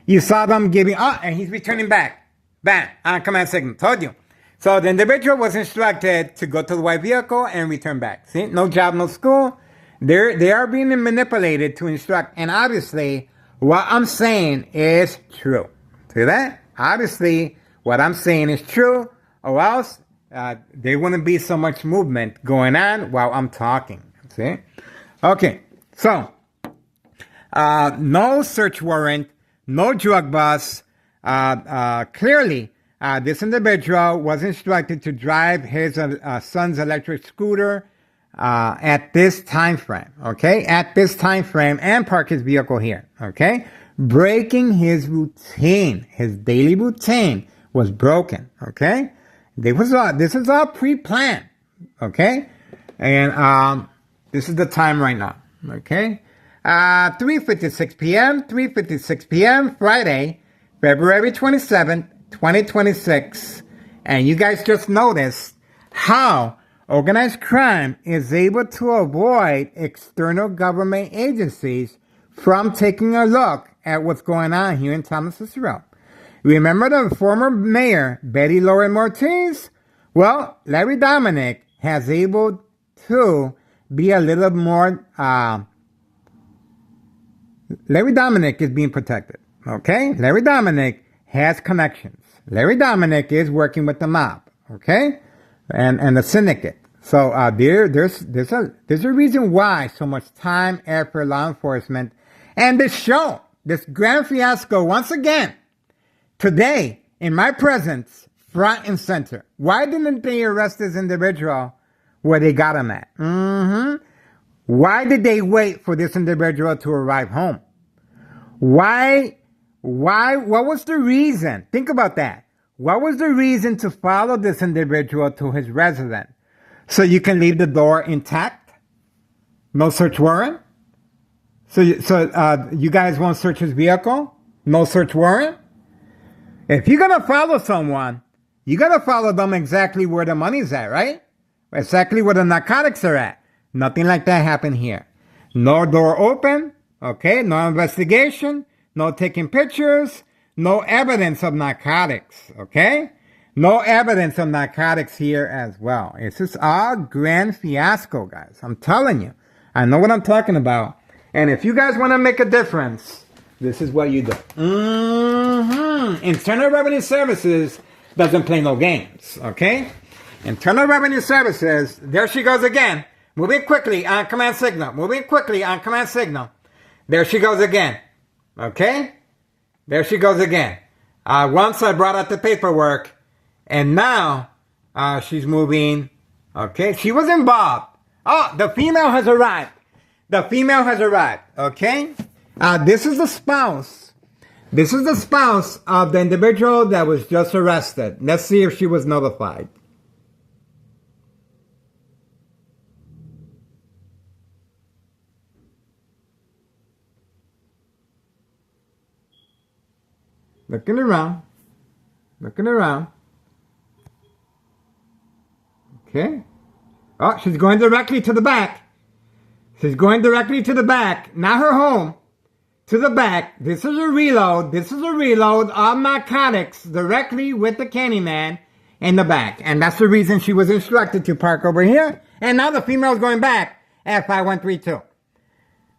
You saw them giving, and he's returning back. Bam, on command signal. Told you. So the individual was instructed to go to the white vehicle and return back. See, no job, no school. They are being manipulated to instruct. And obviously, what I'm saying is true. See that? Obviously, what I'm saying is true, or else there wouldn't be so much movement going on while I'm talking. See? Okay, so no search warrant, no drug bust. Clearly, this individual was instructed to drive his son's electric scooter at this time frame, okay? At this time frame, and park his vehicle here, okay? Breaking his routine, his daily routine was broken, okay? This is all pre-planned, okay? And this is the time right now, okay? 3:56 p.m., 3:56 p.m., Friday, February 27th, 2026. And you guys just noticed how organized crime is able to avoid external government agencies from taking a look at what's going on here in Thomas Cicero. Remember the former mayor, Betty Lauren Ortiz? Well, Larry Dominic has able to be a little more, Larry Dominic is being protected, okay? Larry Dominic has connections. Larry Dominic is working with the mob, okay? And the syndicate. So there's a reason why so much time, effort, law enforcement, and this show, this grand fiasco once again, today, in my presence, front and center. Why didn't they arrest this individual where they got him at? Why did they wait for this individual to arrive home? Why, what was the reason? Think about that. What was the reason to follow this individual to his residence? So you can leave the door intact? No search warrant? So you guys won't search his vehicle? No search warrant? If you're going to follow someone, you got to follow them exactly where the money's at, right? Exactly where the narcotics are at. Nothing like that happened here. No door open, okay? No investigation, no taking pictures, no evidence of narcotics, okay? No evidence of narcotics here as well. It's just all grand fiasco, guys. I'm telling you. I know what I'm talking about. And if you guys want to make a difference, this is what you do. Internal Revenue Services doesn't play no games, okay? Internal Revenue Services, there she goes again. Moving quickly on command signal. Moving quickly on command signal. There she goes again. Okay? There she goes again. Once I brought out the paperwork, and now she's moving. Okay? She was involved. Oh, the female has arrived. The female has arrived. Okay? This is the spouse. This is the spouse of the individual that was just arrested. Let's see if she was notified. Looking around. Looking around. Okay. Oh, she's going directly to the back. She's going directly to the back. Not her home. To the back. This is a reload. This is a reload of narcotics directly with the Candyman in the back. And that's the reason she was instructed to park over here. And now the female's going back at 5132.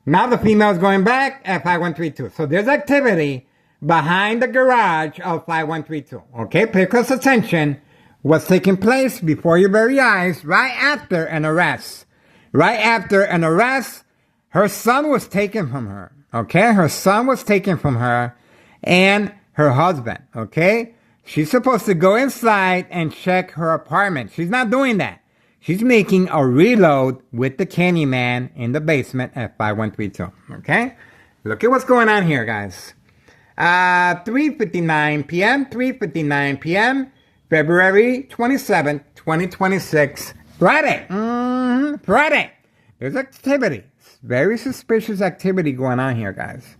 Now the female's going back at 5132. So there's activity behind the garage of 5132. Okay, pay close attention. What's taking place before your very eyes right after an arrest. Right after an arrest, her son was taken from her. Okay, her son was taken from her and her husband. Okay, she's supposed to go inside and check her apartment. She's not doing that. She's making a reload with the Candyman in the basement at 5132. Okay, look at what's going on here, guys. 3:59 p.m., 3:59 p.m., February 27th, 2026, Friday. Friday. There's activity. Very suspicious activity going on here, guys.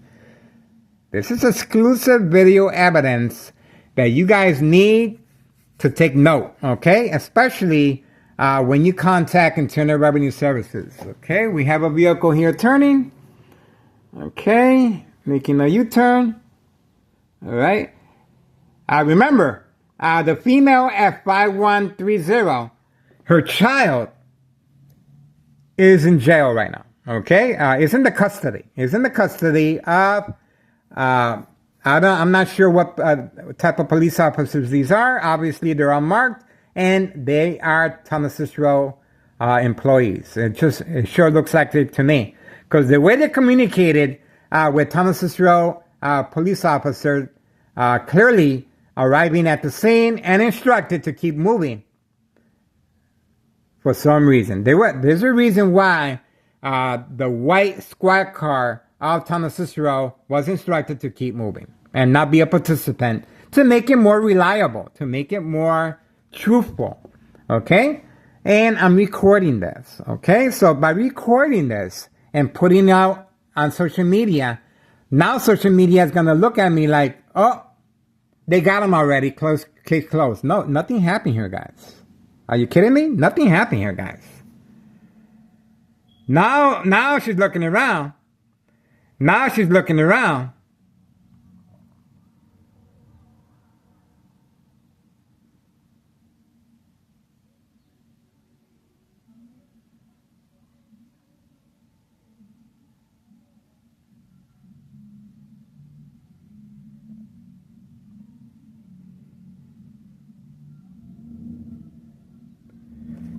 This is exclusive video evidence that you guys need to take note, okay? Especially when you contact Internal Revenue Services, okay? We have a vehicle here turning, okay? Making a U-turn. All right. Remember, the female at 5130, her child is in jail right now. Okay, is in the custody. Is in the custody of I'm not sure what type of police officers these are. Obviously, they're unmarked, and they are Thomas Cicero employees. It sure looks like it to me, because the way they communicated with Thomas Cicero police officers, clearly arriving at the scene and instructed to keep moving for some reason. There's a reason why the white squad car of Thomas Cicero was instructed to keep moving and not be a participant, to make it more reliable, to make it more truthful. Okay? And I'm recording this. Okay? So by recording this and putting it out on social media, now social media is going to look at me like, oh, they got him already. Case closed. No, nothing happened here, guys. Are you kidding me? Nothing happened here, guys. Now she's looking around. Now she's looking around.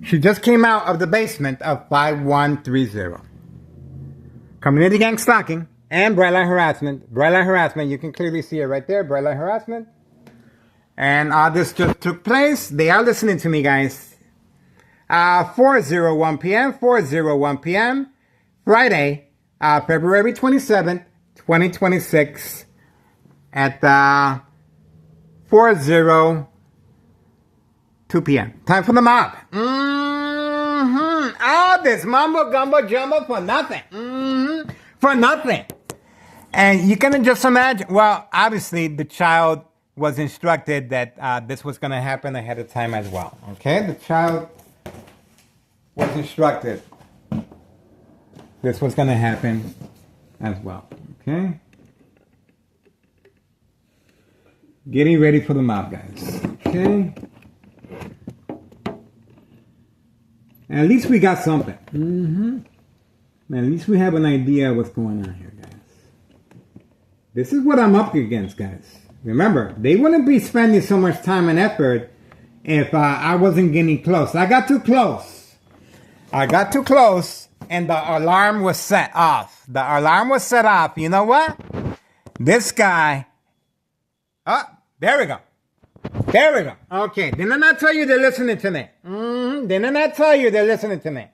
She just came out of the basement of 5130. Community gang stalking and bright light harassment. Bright light harassment, you can clearly see it right there, bright light harassment. And this just took place. They are listening to me, guys. 4:01 p.m., 4:01 p.m., Friday, February 27th, 2026, at 4:02 p.m. Time for the mob. Oh, this mumbo gumbo jumbo for nothing. For nothing. And you can just imagine, well, obviously the child was instructed that this was going to happen ahead of time as well. Okay? The child was instructed this was going to happen as well. Okay? Getting ready for the mob, guys. Okay? At least we got something. At least we have an idea of what's going on here, guys. This is what I'm up against, guys. Remember, they wouldn't be spending so much time and effort if I wasn't getting close. I got too close. And the alarm was set off. You know what? This guy... Oh, there we go. Okay, didn't I tell you they're listening to me? Didn't I tell you they're listening to me?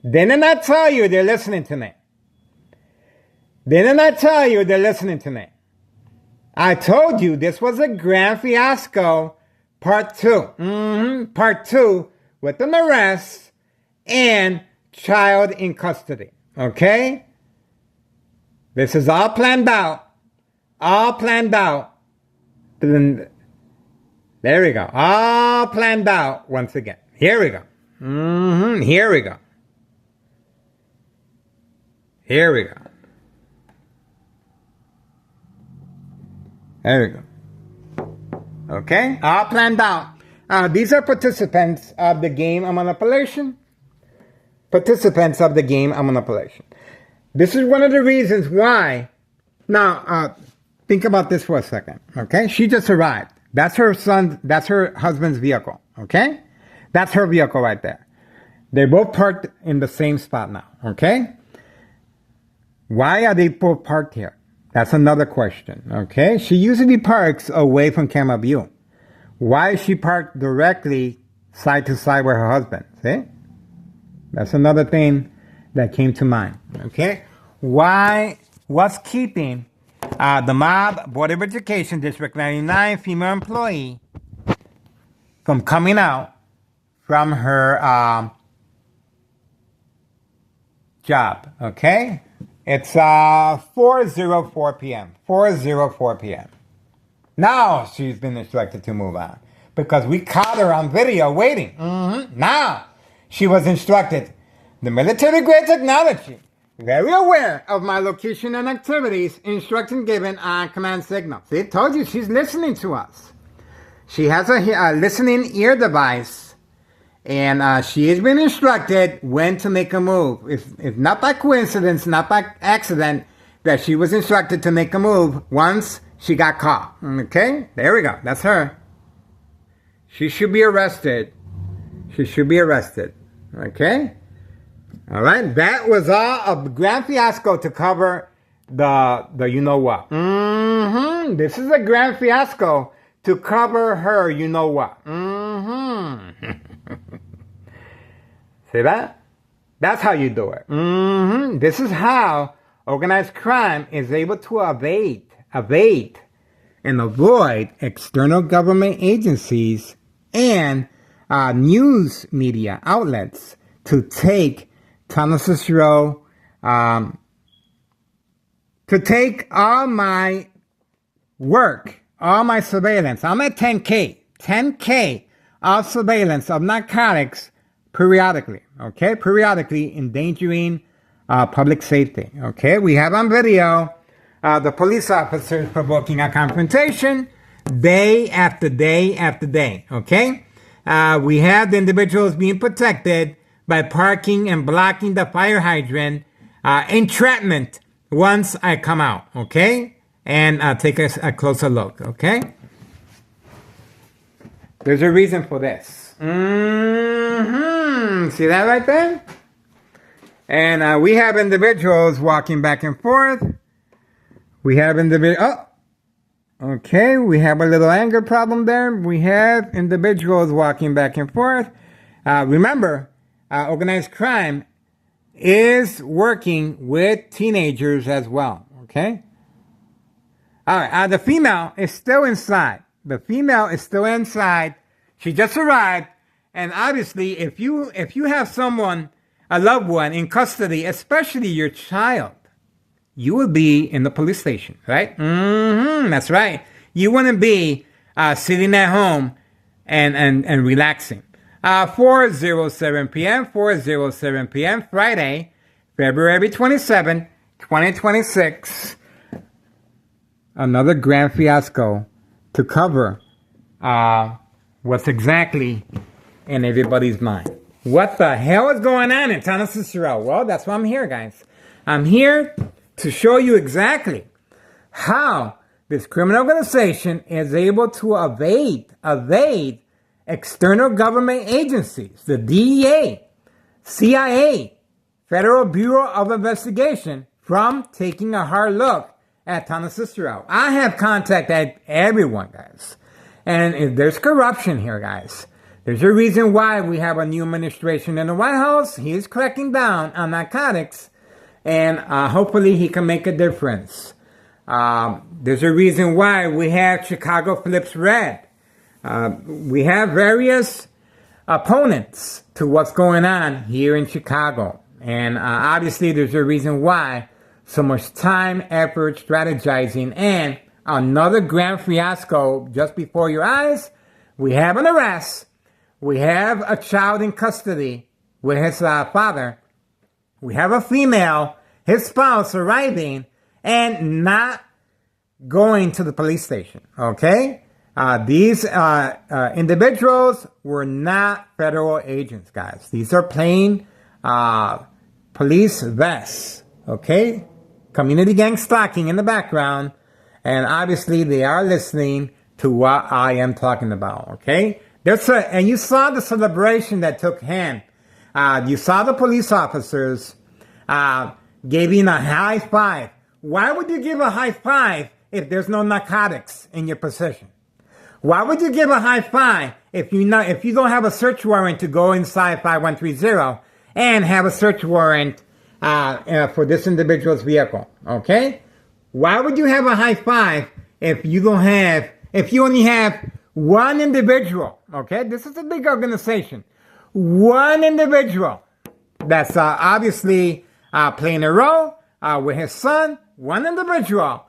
Didn't I tell you they're listening to me? Didn't I tell you they're listening to me? I told you this was a grand fiasco, part 2. Part 2 with an arrest and child in custody. Okay? This is all planned out. There we go. All planned out once again. Here we go. Here we go. There we go. Okay? All planned out. These are participants of the game of manipulation. This is one of the reasons why. Now, think about this for a second. Okay? She just arrived. That's her husband's vehicle. Okay? That's her vehicle right there. They're both parked in the same spot now. Okay? Why are they both parked here? That's another question. Okay? She usually parks away from camera view. Why is she parked directly side to side with her husband? See? That's another thing that came to mind. Okay? What's keeping the mob Board of Education District 99 female employee from coming out from her job? Okay? It's 4:04 p.m. 4:04 p.m. Now she's been instructed to move on because we caught her on video waiting. Now she was instructed. The military-grade technology, very aware of my location and activities, instruction given on command signal. See, told you she's listening to us. She has a listening ear device, and she has been instructed when to make a move. If not by coincidence, not by accident, that she was instructed to make a move once she got caught. Okay? There we go. That's her. She should be arrested. She should be arrested. Okay? All right? That was all a grand fiasco to cover the you know what. This is a grand fiasco to cover her you know what. See that? That's how you do it. This is how organized crime is able to evade and avoid external government agencies and news media outlets to take Ta-Nehisi Coates, to take all my work, all my surveillance. I'm at 10K of surveillance of narcotics periodically, okay? Periodically endangering public safety, okay? We have on video the police officers provoking a confrontation day after day after day, okay? We have the individuals being protected by parking and blocking the fire hydrant, entrapment once I come out, okay? And take a closer look, okay? There's a reason for this. See that right there? And we have individuals walking back and forth. We have okay, we have a little anger problem there. We have individuals walking back and forth. Remember, organized crime is working with teenagers as well, okay? All right, the female is still inside. The female is still inside. She just arrived. And obviously, if you have someone, a loved one in custody, especially your child, you will be in the police station, right? That's right. You wouldn't be sitting at home and relaxing. 4:07 p.m., Friday, February 27, 2026. Another grand fiasco to cover what's exactly in everybody's mind. What the hell is going on in Ta-Nehisi Coates? Well, that's why I'm here, guys. I'm here to show you exactly how this criminal organization is able to evade external government agencies, the DEA, CIA, Federal Bureau of Investigation, from taking a hard look at Ta-Nehisi Coates. I have contacted everyone, guys. And if there's corruption here, guys, there's a reason why we have a new administration in the White House. He is cracking down on narcotics, and hopefully he can make a difference. There's a reason why we have Chicago flips red. We have various opponents to what's going on here in Chicago. And obviously there's a reason why so much time, effort, strategizing, and another grand fiasco just before your eyes. We have an arrest. We have a child in custody with his father. We have a female, his spouse, arriving and not going to the police station, okay? These individuals were not federal agents, guys. These are plain police vests, okay? Community gang stalking in the background, and obviously they are listening to what I am talking about, okay? And you saw the celebration that took hand. You saw the police officers giving a high five. Why would you give a high five if there's no narcotics in your possession? Why would you give a high five if you don't have a search warrant to go inside 5130 and have a search warrant for this individual's vehicle? Okay? Why would you have a high five if you only have one individual? Okay? This is a big organization. One individual that's obviously playing a role with his son. One individual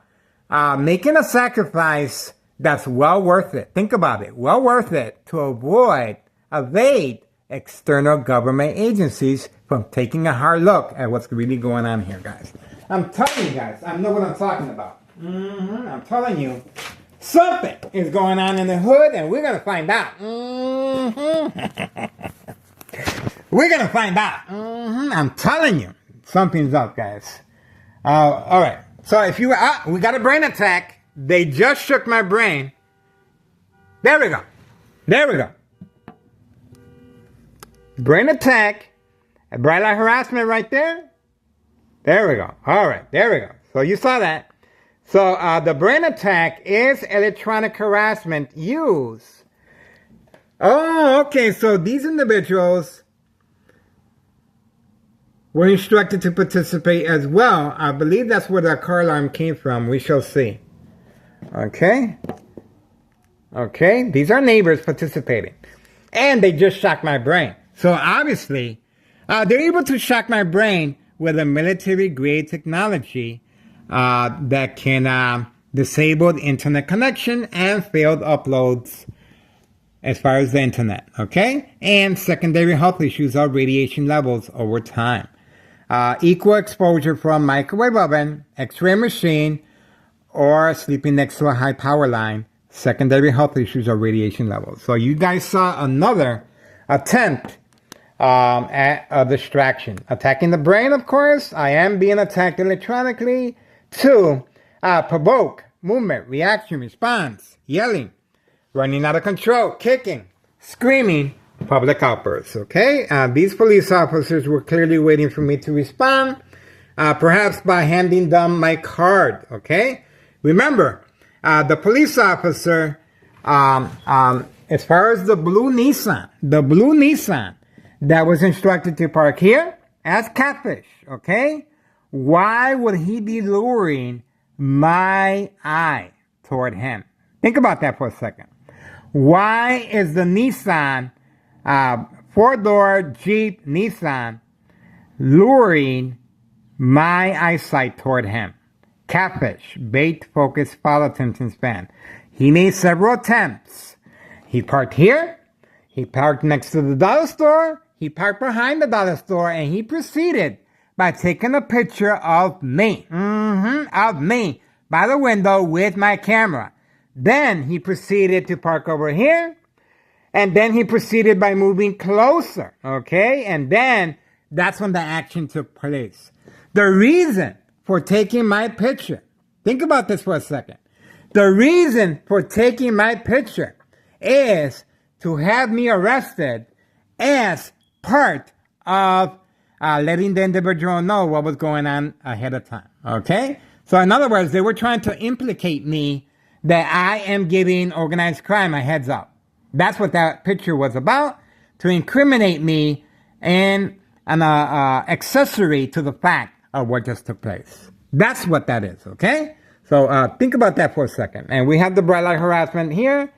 making a sacrifice that's well worth it. Think about it. Well worth it to evade external government agencies from taking a hard look at what's really going on here, guys. I'm telling you guys, I know what I'm talking about. I'm telling you, something is going on in the hood, and we're going to find out. We're going to find out. I'm telling you, something's up, guys. All right. So if you, we got a brain attack. They just shook my brain. There we go. There we go. Brain attack. A bright light harassment right there. There we go. All right. There we go. So you saw that. So the brain attack is electronic harassment used. Oh, okay. So these individuals were instructed to participate as well. I believe that's where that car alarm came from. We shall see. Okay. Okay. These are neighbors participating. And they just shocked my brain. So obviously, they're able to shock my brain with a military-grade technology that can disable the internet connection and failed uploads as far as the internet, okay? And secondary health issues are radiation levels over time. Equal exposure from microwave oven, x-ray machine, or sleeping next to a high power line. Secondary health issues are radiation levels. So you guys saw another attempt at a distraction. Attacking the brain, of course. I am being attacked electronically. 2, provoke, movement, reaction, response, yelling, running out of control, kicking, screaming, public outbursts, okay? These police officers were clearly waiting for me to respond, perhaps by handing them my card, okay? Remember, the police officer, as far as the blue Nissan that was instructed to park here as catfish, okay? Why would he be luring my eye toward him? Think about that for a second. Why is the Nissan, 4-door Jeep Nissan, luring my eyesight toward him? Catfish, bait, focus, follow, attention span. He made several attempts. He parked here. He parked next to the dollar store. He parked behind the dollar store, and he proceeded by taking a picture of me. Of me by the window with my camera. Then he proceeded to park over here. And then he proceeded by moving closer. Okay? And then that's when the action took place. The reason for taking my picture. Think about this for a second. The reason for taking my picture is to have me arrested as part of letting the individual know what was going on ahead of time. Okay? So in other words, they were trying to implicate me that I am giving organized crime a heads up. That's what that picture was about, to incriminate me and an accessory to the fact of what just took place. That's what that is, okay? So think about that for a second. And we have the bright light harassment here,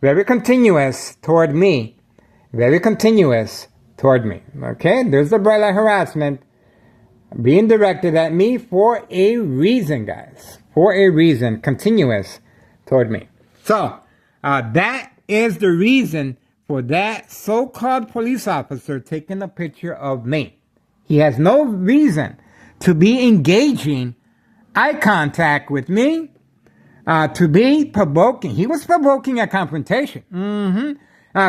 very continuous toward me. Very continuous toward me, okay? There's the bright light harassment being directed at me for a reason, guys. For a reason, continuous toward me. So that is the reason for that so-called police officer taking a picture of me. He has no reason to be engaging eye contact with me, to be provoking. He was provoking a confrontation.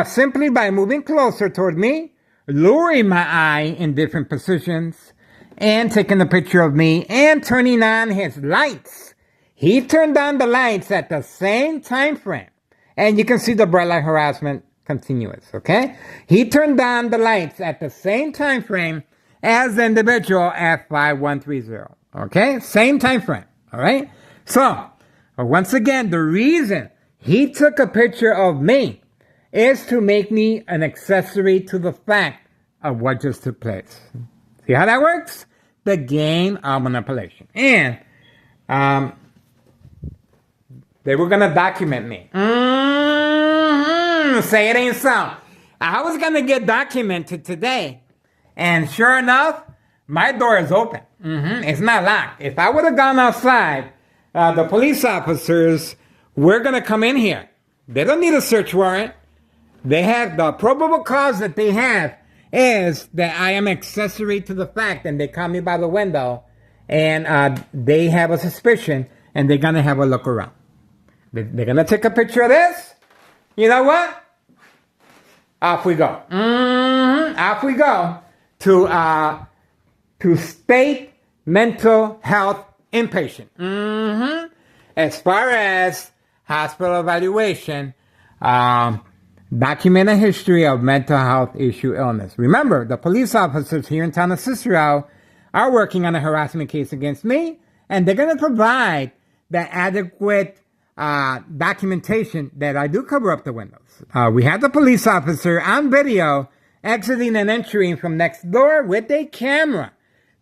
Simply by moving closer toward me, luring my eye in different positions, and taking a picture of me, and turning on his lights. He turned on the lights at the same time frame. And you can see the bright light harassment continuous, okay? He turned on the lights at the same time frame as the individual at 5130, okay? Same time frame, all right? So, once again, the reason he took a picture of me is to make me an accessory to the fact of what just took place. See how that works? The game of manipulation. And they were going to document me. Say it ain't so. I was going to get documented today. And sure enough, my door is open. It's not locked. If I would have gone outside, the police officers were going to come in here. They don't need a search warrant. They have the probable cause that they have is that I am accessory to the fact, and they caught me by the window, and they have a suspicion, and they're going to have a look around. They're going to take a picture of this. You know what? Off we go. Off we go to State Mental Health inpatient. As far as hospital evaluation, documented history of mental health issue illness. Remember, the police officers here in town of Cicero are working on a harassment case against me, and they're going to provide the adequate documentation that I do cover up the windows. We had the police officer on video exiting and entering from next door with a camera,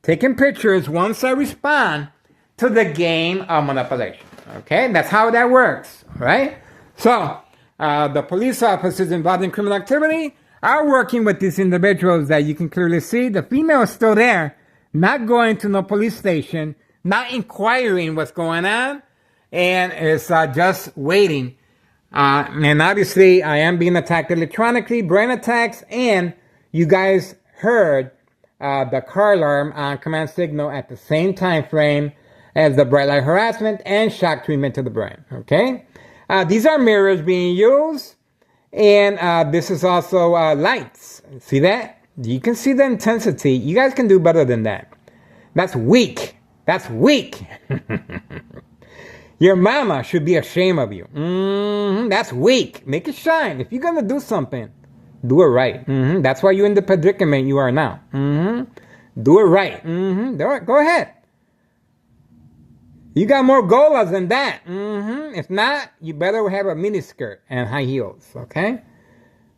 taking pictures once I respond to the game of manipulation. Okay, that's how that works, right? So, the police officers involved in criminal activity are working with these individuals that you can clearly see. The female is still there, not going to no police station, not inquiring what's going on, and is just waiting. And obviously, I am being attacked electronically, brain attacks, and you guys heard the car alarm on command signal at the same time frame as the bright light harassment and shock treatment to the brain. Okay? These are mirrors being used, and this is also lights. See that? You can see the intensity. You guys can do better than that. That's weak. That's weak. Your mama should be ashamed of you. That's weak. Make it shine. If you're going to do something, do it right. That's why you're in the predicament you are now. Do it right. Go ahead. You got more golas than that. If not, you better have a miniskirt and high heels, okay?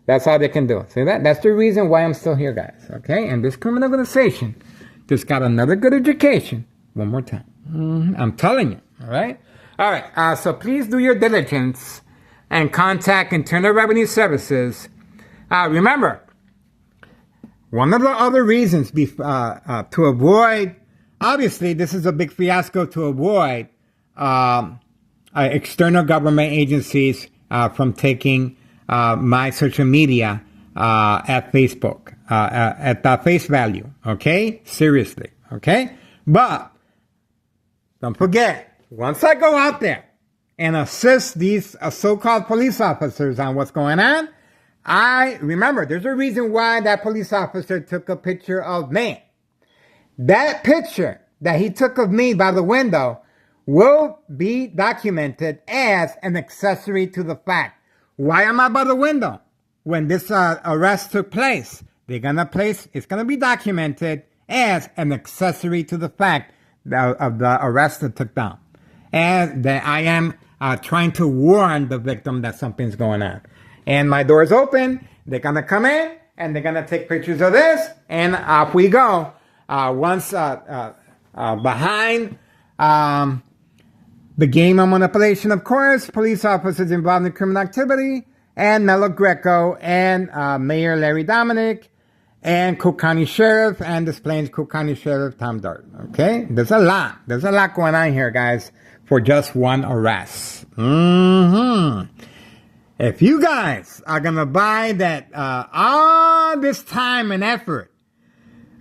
That's how they can do it. See that? That's the reason why I'm still here, guys, okay? And this criminal organization just got another good education one more time. I'm telling you, all right? All right, so please do your diligence and contact Internal Revenue Services. Remember, one of the other reasons to avoid, obviously, this is a big fiasco to avoid external government agencies from taking my social media at Facebook, at face value, okay? Seriously, okay? But don't forget, once I go out there and assist these so-called police officers on what's going on, remember, there's a reason why that police officer took a picture of me. That picture that he took of me by the window will be documented as an accessory to the fact. Why am I by the window? When this arrest took place, it's gonna be documented as an accessory to the fact of the arrest that took down. And that I am trying to warn the victim that something's going on. And my door's open, they're gonna come in, and they're gonna take pictures of this, and off we go. Once behind the game of manipulation, of course, police officers involved in criminal activity, and Mello Greco, and Mayor Larry Dominic, and Cook County Sheriff, and Des Plaines Cook County Sheriff Tom Dart. Okay? There's a lot going on here, guys, for just one arrest. If you guys are gonna buy that all this time and effort,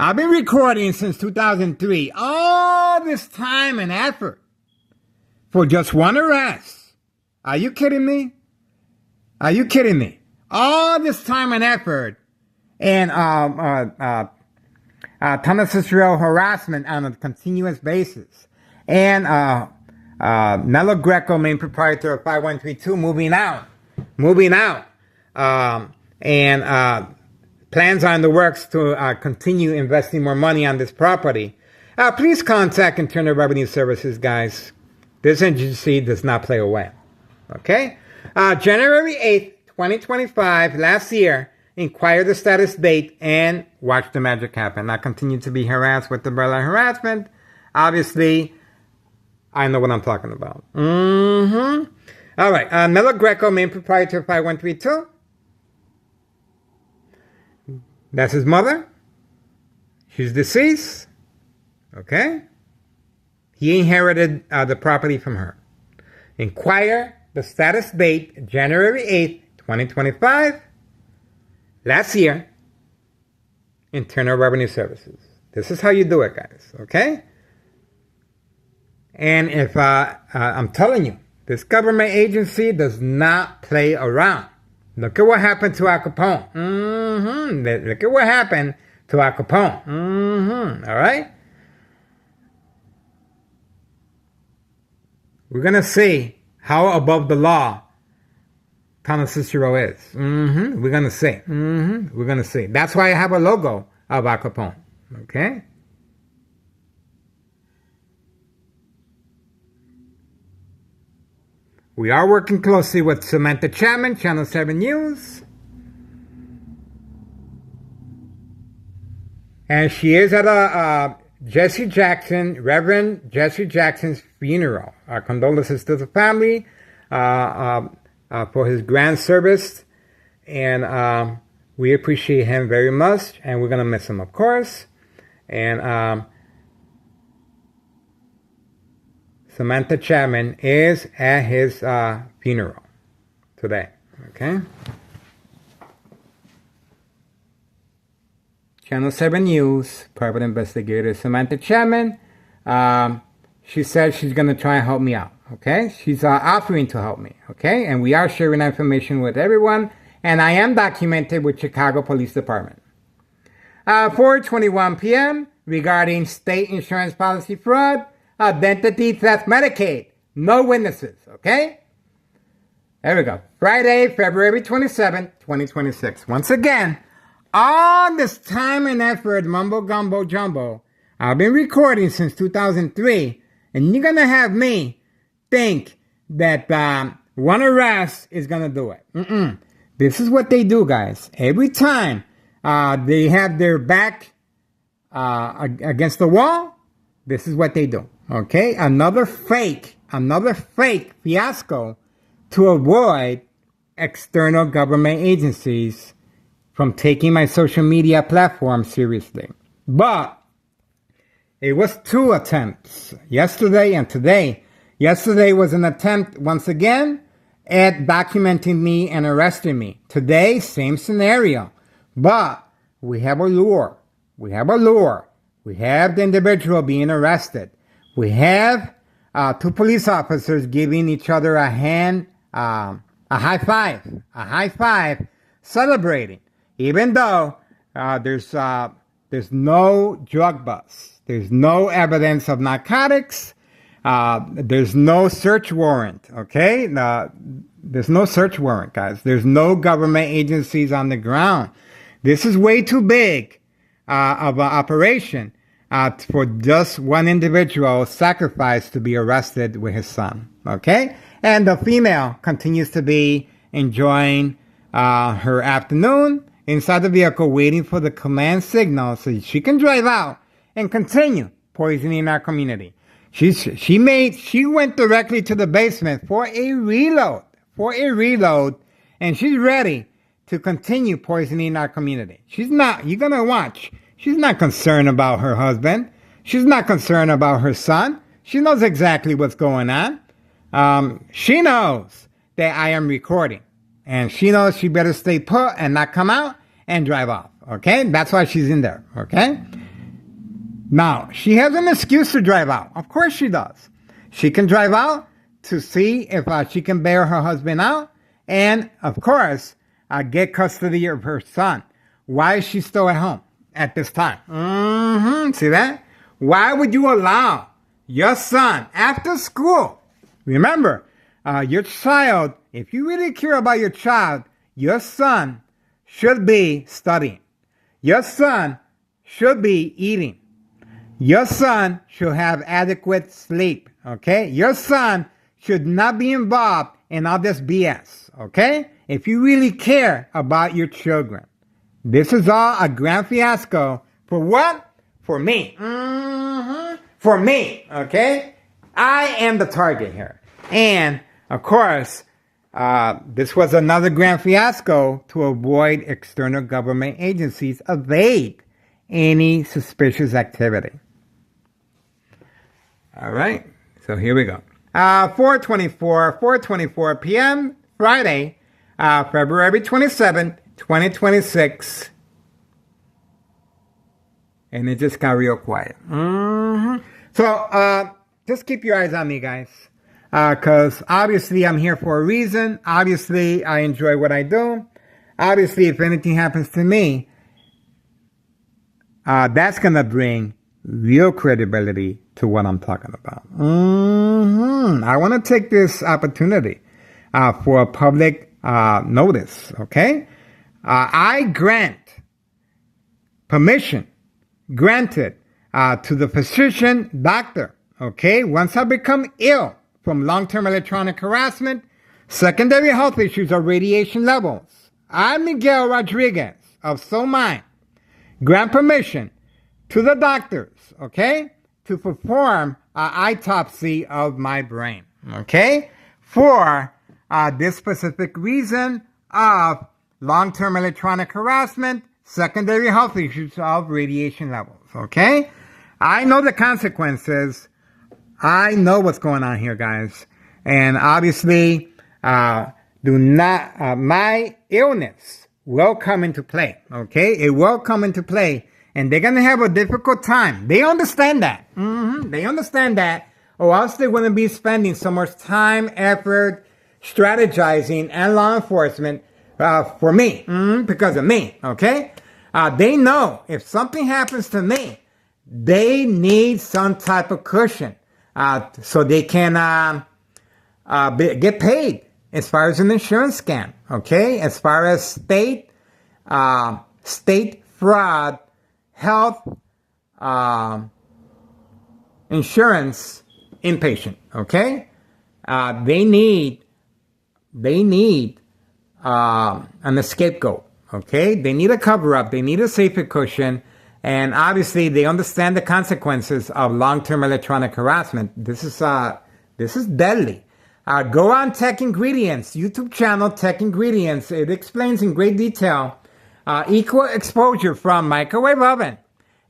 I've been recording since 2003, all this time and effort for just one arrest. Are you kidding me? Are you kidding me? All this time and effort and Thomas Israel harassment on a continuous basis. And Mello Greco, main proprietor of 5132, moving out. And plans are in the works to continue investing more money on this property. Please contact Internal Revenue Services, guys. This agency does not play away. Okay? January 8th, 2025, last year, inquire the status date and watch the magic happen. I continue to be harassed with the umbrella harassment. Obviously, I know what I'm talking about. All right. Mello Greco, main proprietor of 5132. That's his mother. She's deceased. Okay? He inherited the property from her. Inquire the status date, January 8th, 2025. Last year, Internal Revenue Services. This is how you do it, guys. Okay? And if I'm telling you, this government agency does not play around. Look at what happened to Al Capone. Look at what happened to Al Capone. All right? We're going to see how above the law Thomas Cicero is. We're going to see. We're going to see. That's why I have a logo of Al Capone. Okay? We are working closely with Samantha Chapman, Channel 7 News. And she is at Reverend Jesse Jackson's funeral. Our condolences to the family for his grand service. And we appreciate him very much. And we're going to miss him, of course. And Samantha Chapman is at his funeral today. Okay? Channel 7 News, private investigator Samantha Chapman. She said she's going to try and help me out. Okay? She's offering to help me. Okay? And we are sharing information with everyone. And I am documented with Chicago Police Department. 4:21 p.m. regarding state insurance policy fraud, identity theft, Medicaid. No witnesses. Okay? There we go. Friday, February 27, 2026. Once again, all this time and effort, mumbo gumbo jumbo, I've been recording since 2003, and you're going to have me think that one arrest is going to do it. This is what they do, guys. Every time they have their back against the wall, this is what they do. Okay? Another fake fiasco to avoid external government agencies from taking my social media platform seriously. But it was 2 attempts, yesterday and today. Yesterday was an attempt, once again, at documenting me and arresting me. Today, same scenario. But we have a lure. We have the individual being arrested. We have 2 police officers giving each other a hand, a high five, celebrating. Even though there's no drug bust, there's no evidence of narcotics, there's no search warrant, okay? There's no search warrant, guys. There's no government agencies on the ground. This is way too big of an operation for just one individual sacrifice to be arrested with his son, okay? And the female continues to be enjoying her afternoon inside the vehicle, waiting for the command signal so she can drive out and continue poisoning our community. She went directly to the basement for a reload, and she's ready to continue poisoning our community. She's not, you're gonna watch, she's not concerned about her husband. She's not concerned about her son. She knows exactly what's going on. She knows that I am recording. And she knows she better stay put and not come out and drive off. Okay? That's why she's in there. Okay? Now, she has an excuse to drive out. Of course she does. She can drive out to see if she can bail her husband out. And, of course, get custody of her son. Why is she still at home at this time? See that? Why would you allow your son after school? Remember, your child, if you really care about your child, your son should be studying. Your son should be eating. Your son should have adequate sleep, okay? Your son should not be involved in all this BS, okay? If you really care about your children. This is all a grand fiasco. For what? For me. For me, okay? I am the target here. And, of course, this was another grand fiasco to avoid external government agencies evade any suspicious activity. All right, so here we go. 4:24 p.m. Friday, February 27th, 2026. And it just got real quiet. So, just keep your eyes on me, guys. Because obviously I'm here for a reason. Obviously I enjoy what I do. Obviously if anything happens to me, that's going to bring real credibility to what I'm talking about. I want to take this opportunity for a public notice, okay? I grant permission granted to the physician doctor, okay? Once I become ill from long-term electronic harassment, secondary health issues, or radiation levels, I, Miguel Rodriguez of Soul Mind, grant permission to the doctors, okay, to perform an autopsy of my brain, okay, for this specific reason of long-term electronic harassment, secondary health issues of radiation levels, okay? I know the consequences. I know what's going on here, guys. And obviously, my illness will come into play, okay? It will come into play. And they're going to have a difficult time. They understand that. They understand that. Or else they wouldn't be spending so much time, effort, strategizing, and law enforcement for me. Because of me, okay? They know if something happens to me, they need some type of cushion so they can get paid as far as an insurance scam, okay? As far as state fraud, health insurance inpatient, okay? They need an scapegoat, okay? They need a cover-up. They need a safety cushion. And obviously, they understand the consequences of long-term electronic harassment. This is deadly. Go on Tech Ingredients, YouTube channel Tech Ingredients. It explains in great detail equal exposure from microwave oven,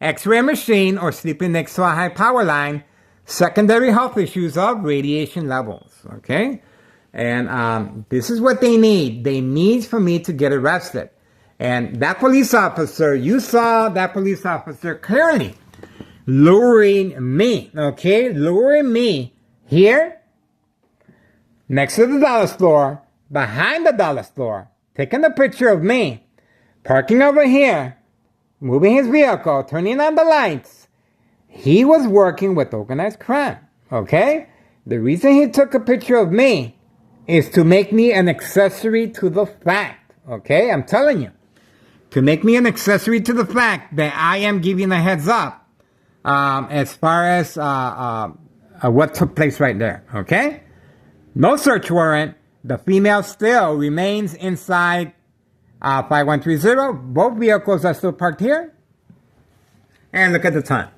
X-ray machine, or sleeping next to a high power line, secondary health issues of radiation levels, okay? And this is what they need. They need for me to get arrested. And that police officer, you saw that police officer clearly luring me, okay? Luring me here, next to the dollar store, behind the dollar store, taking a picture of me, parking over here, moving his vehicle, turning on the lights. He was working with organized crime, okay? The reason he took a picture of me is to make me an accessory to the fact, okay? I'm telling you. To make me an accessory to the fact that I am giving a heads up as far as what took place right there, okay? No search warrant. The female still remains inside 5130. Both vehicles are still parked here. And look at the time.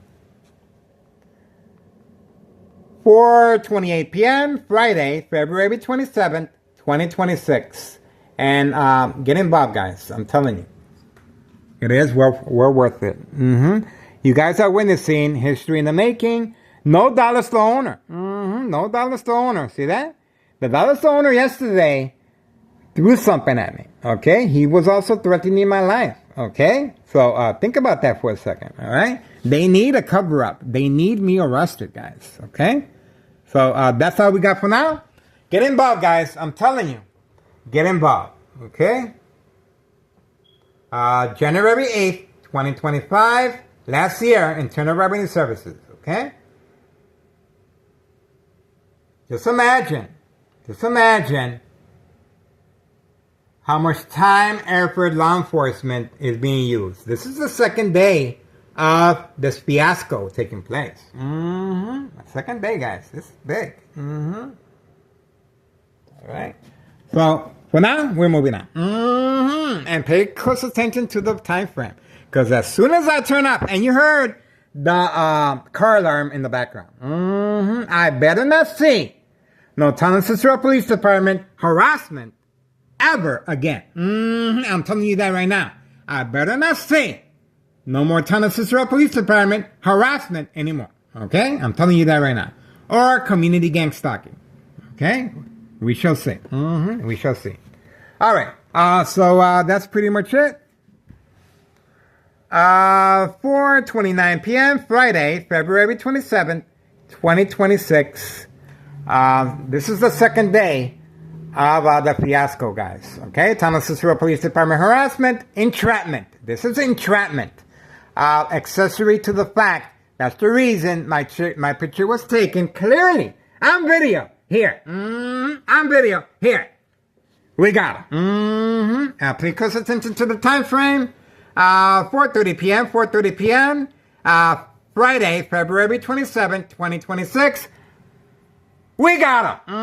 4:28 p.m. Friday, February 27th, 2026. And get involved, guys. I'm telling you. It is well worth it. You guys are witnessing history in the making. No dollar store owner. No dollar store owner. See that? The dollar store owner yesterday threw something at me. Okay? He was also threatening my life. Okay? So think about that for a second. All right? They need a cover-up. They need me arrested, guys. Okay? So that's all we got for now. Get involved, guys. I'm telling you. Get involved. Okay? January 8th, 2025, last year, Internal Revenue Services, okay? Just imagine how much time, effort, law enforcement is being used. This is the second day of this fiasco taking place. Second day, guys. This is big. All right. So, for now, we're moving on. And pay close attention to the time frame. Because as soon as I turn up, and you heard the car alarm in the background. I better not see no Town Cicero Police Department harassment ever again. I'm telling you that right now. I better not see no more Town Cicero Police Department harassment anymore. Okay? I'm telling you that right now. Or community gang stalking. Okay? We shall see. We shall see. All right. So that's pretty much it. 4:29 p.m. Friday, February 27th, 2026. This is the second day of the fiasco, guys. Okay? Town Cicero Police Department harassment, entrapment. This is entrapment. Accessory to the fact That's the reason my picture was taken clearly on video. Here. On video. Here. We got him. Please close attention to the time frame. 4:30 p.m. 4:30 p.m. Friday, February 27, 2026. We got him.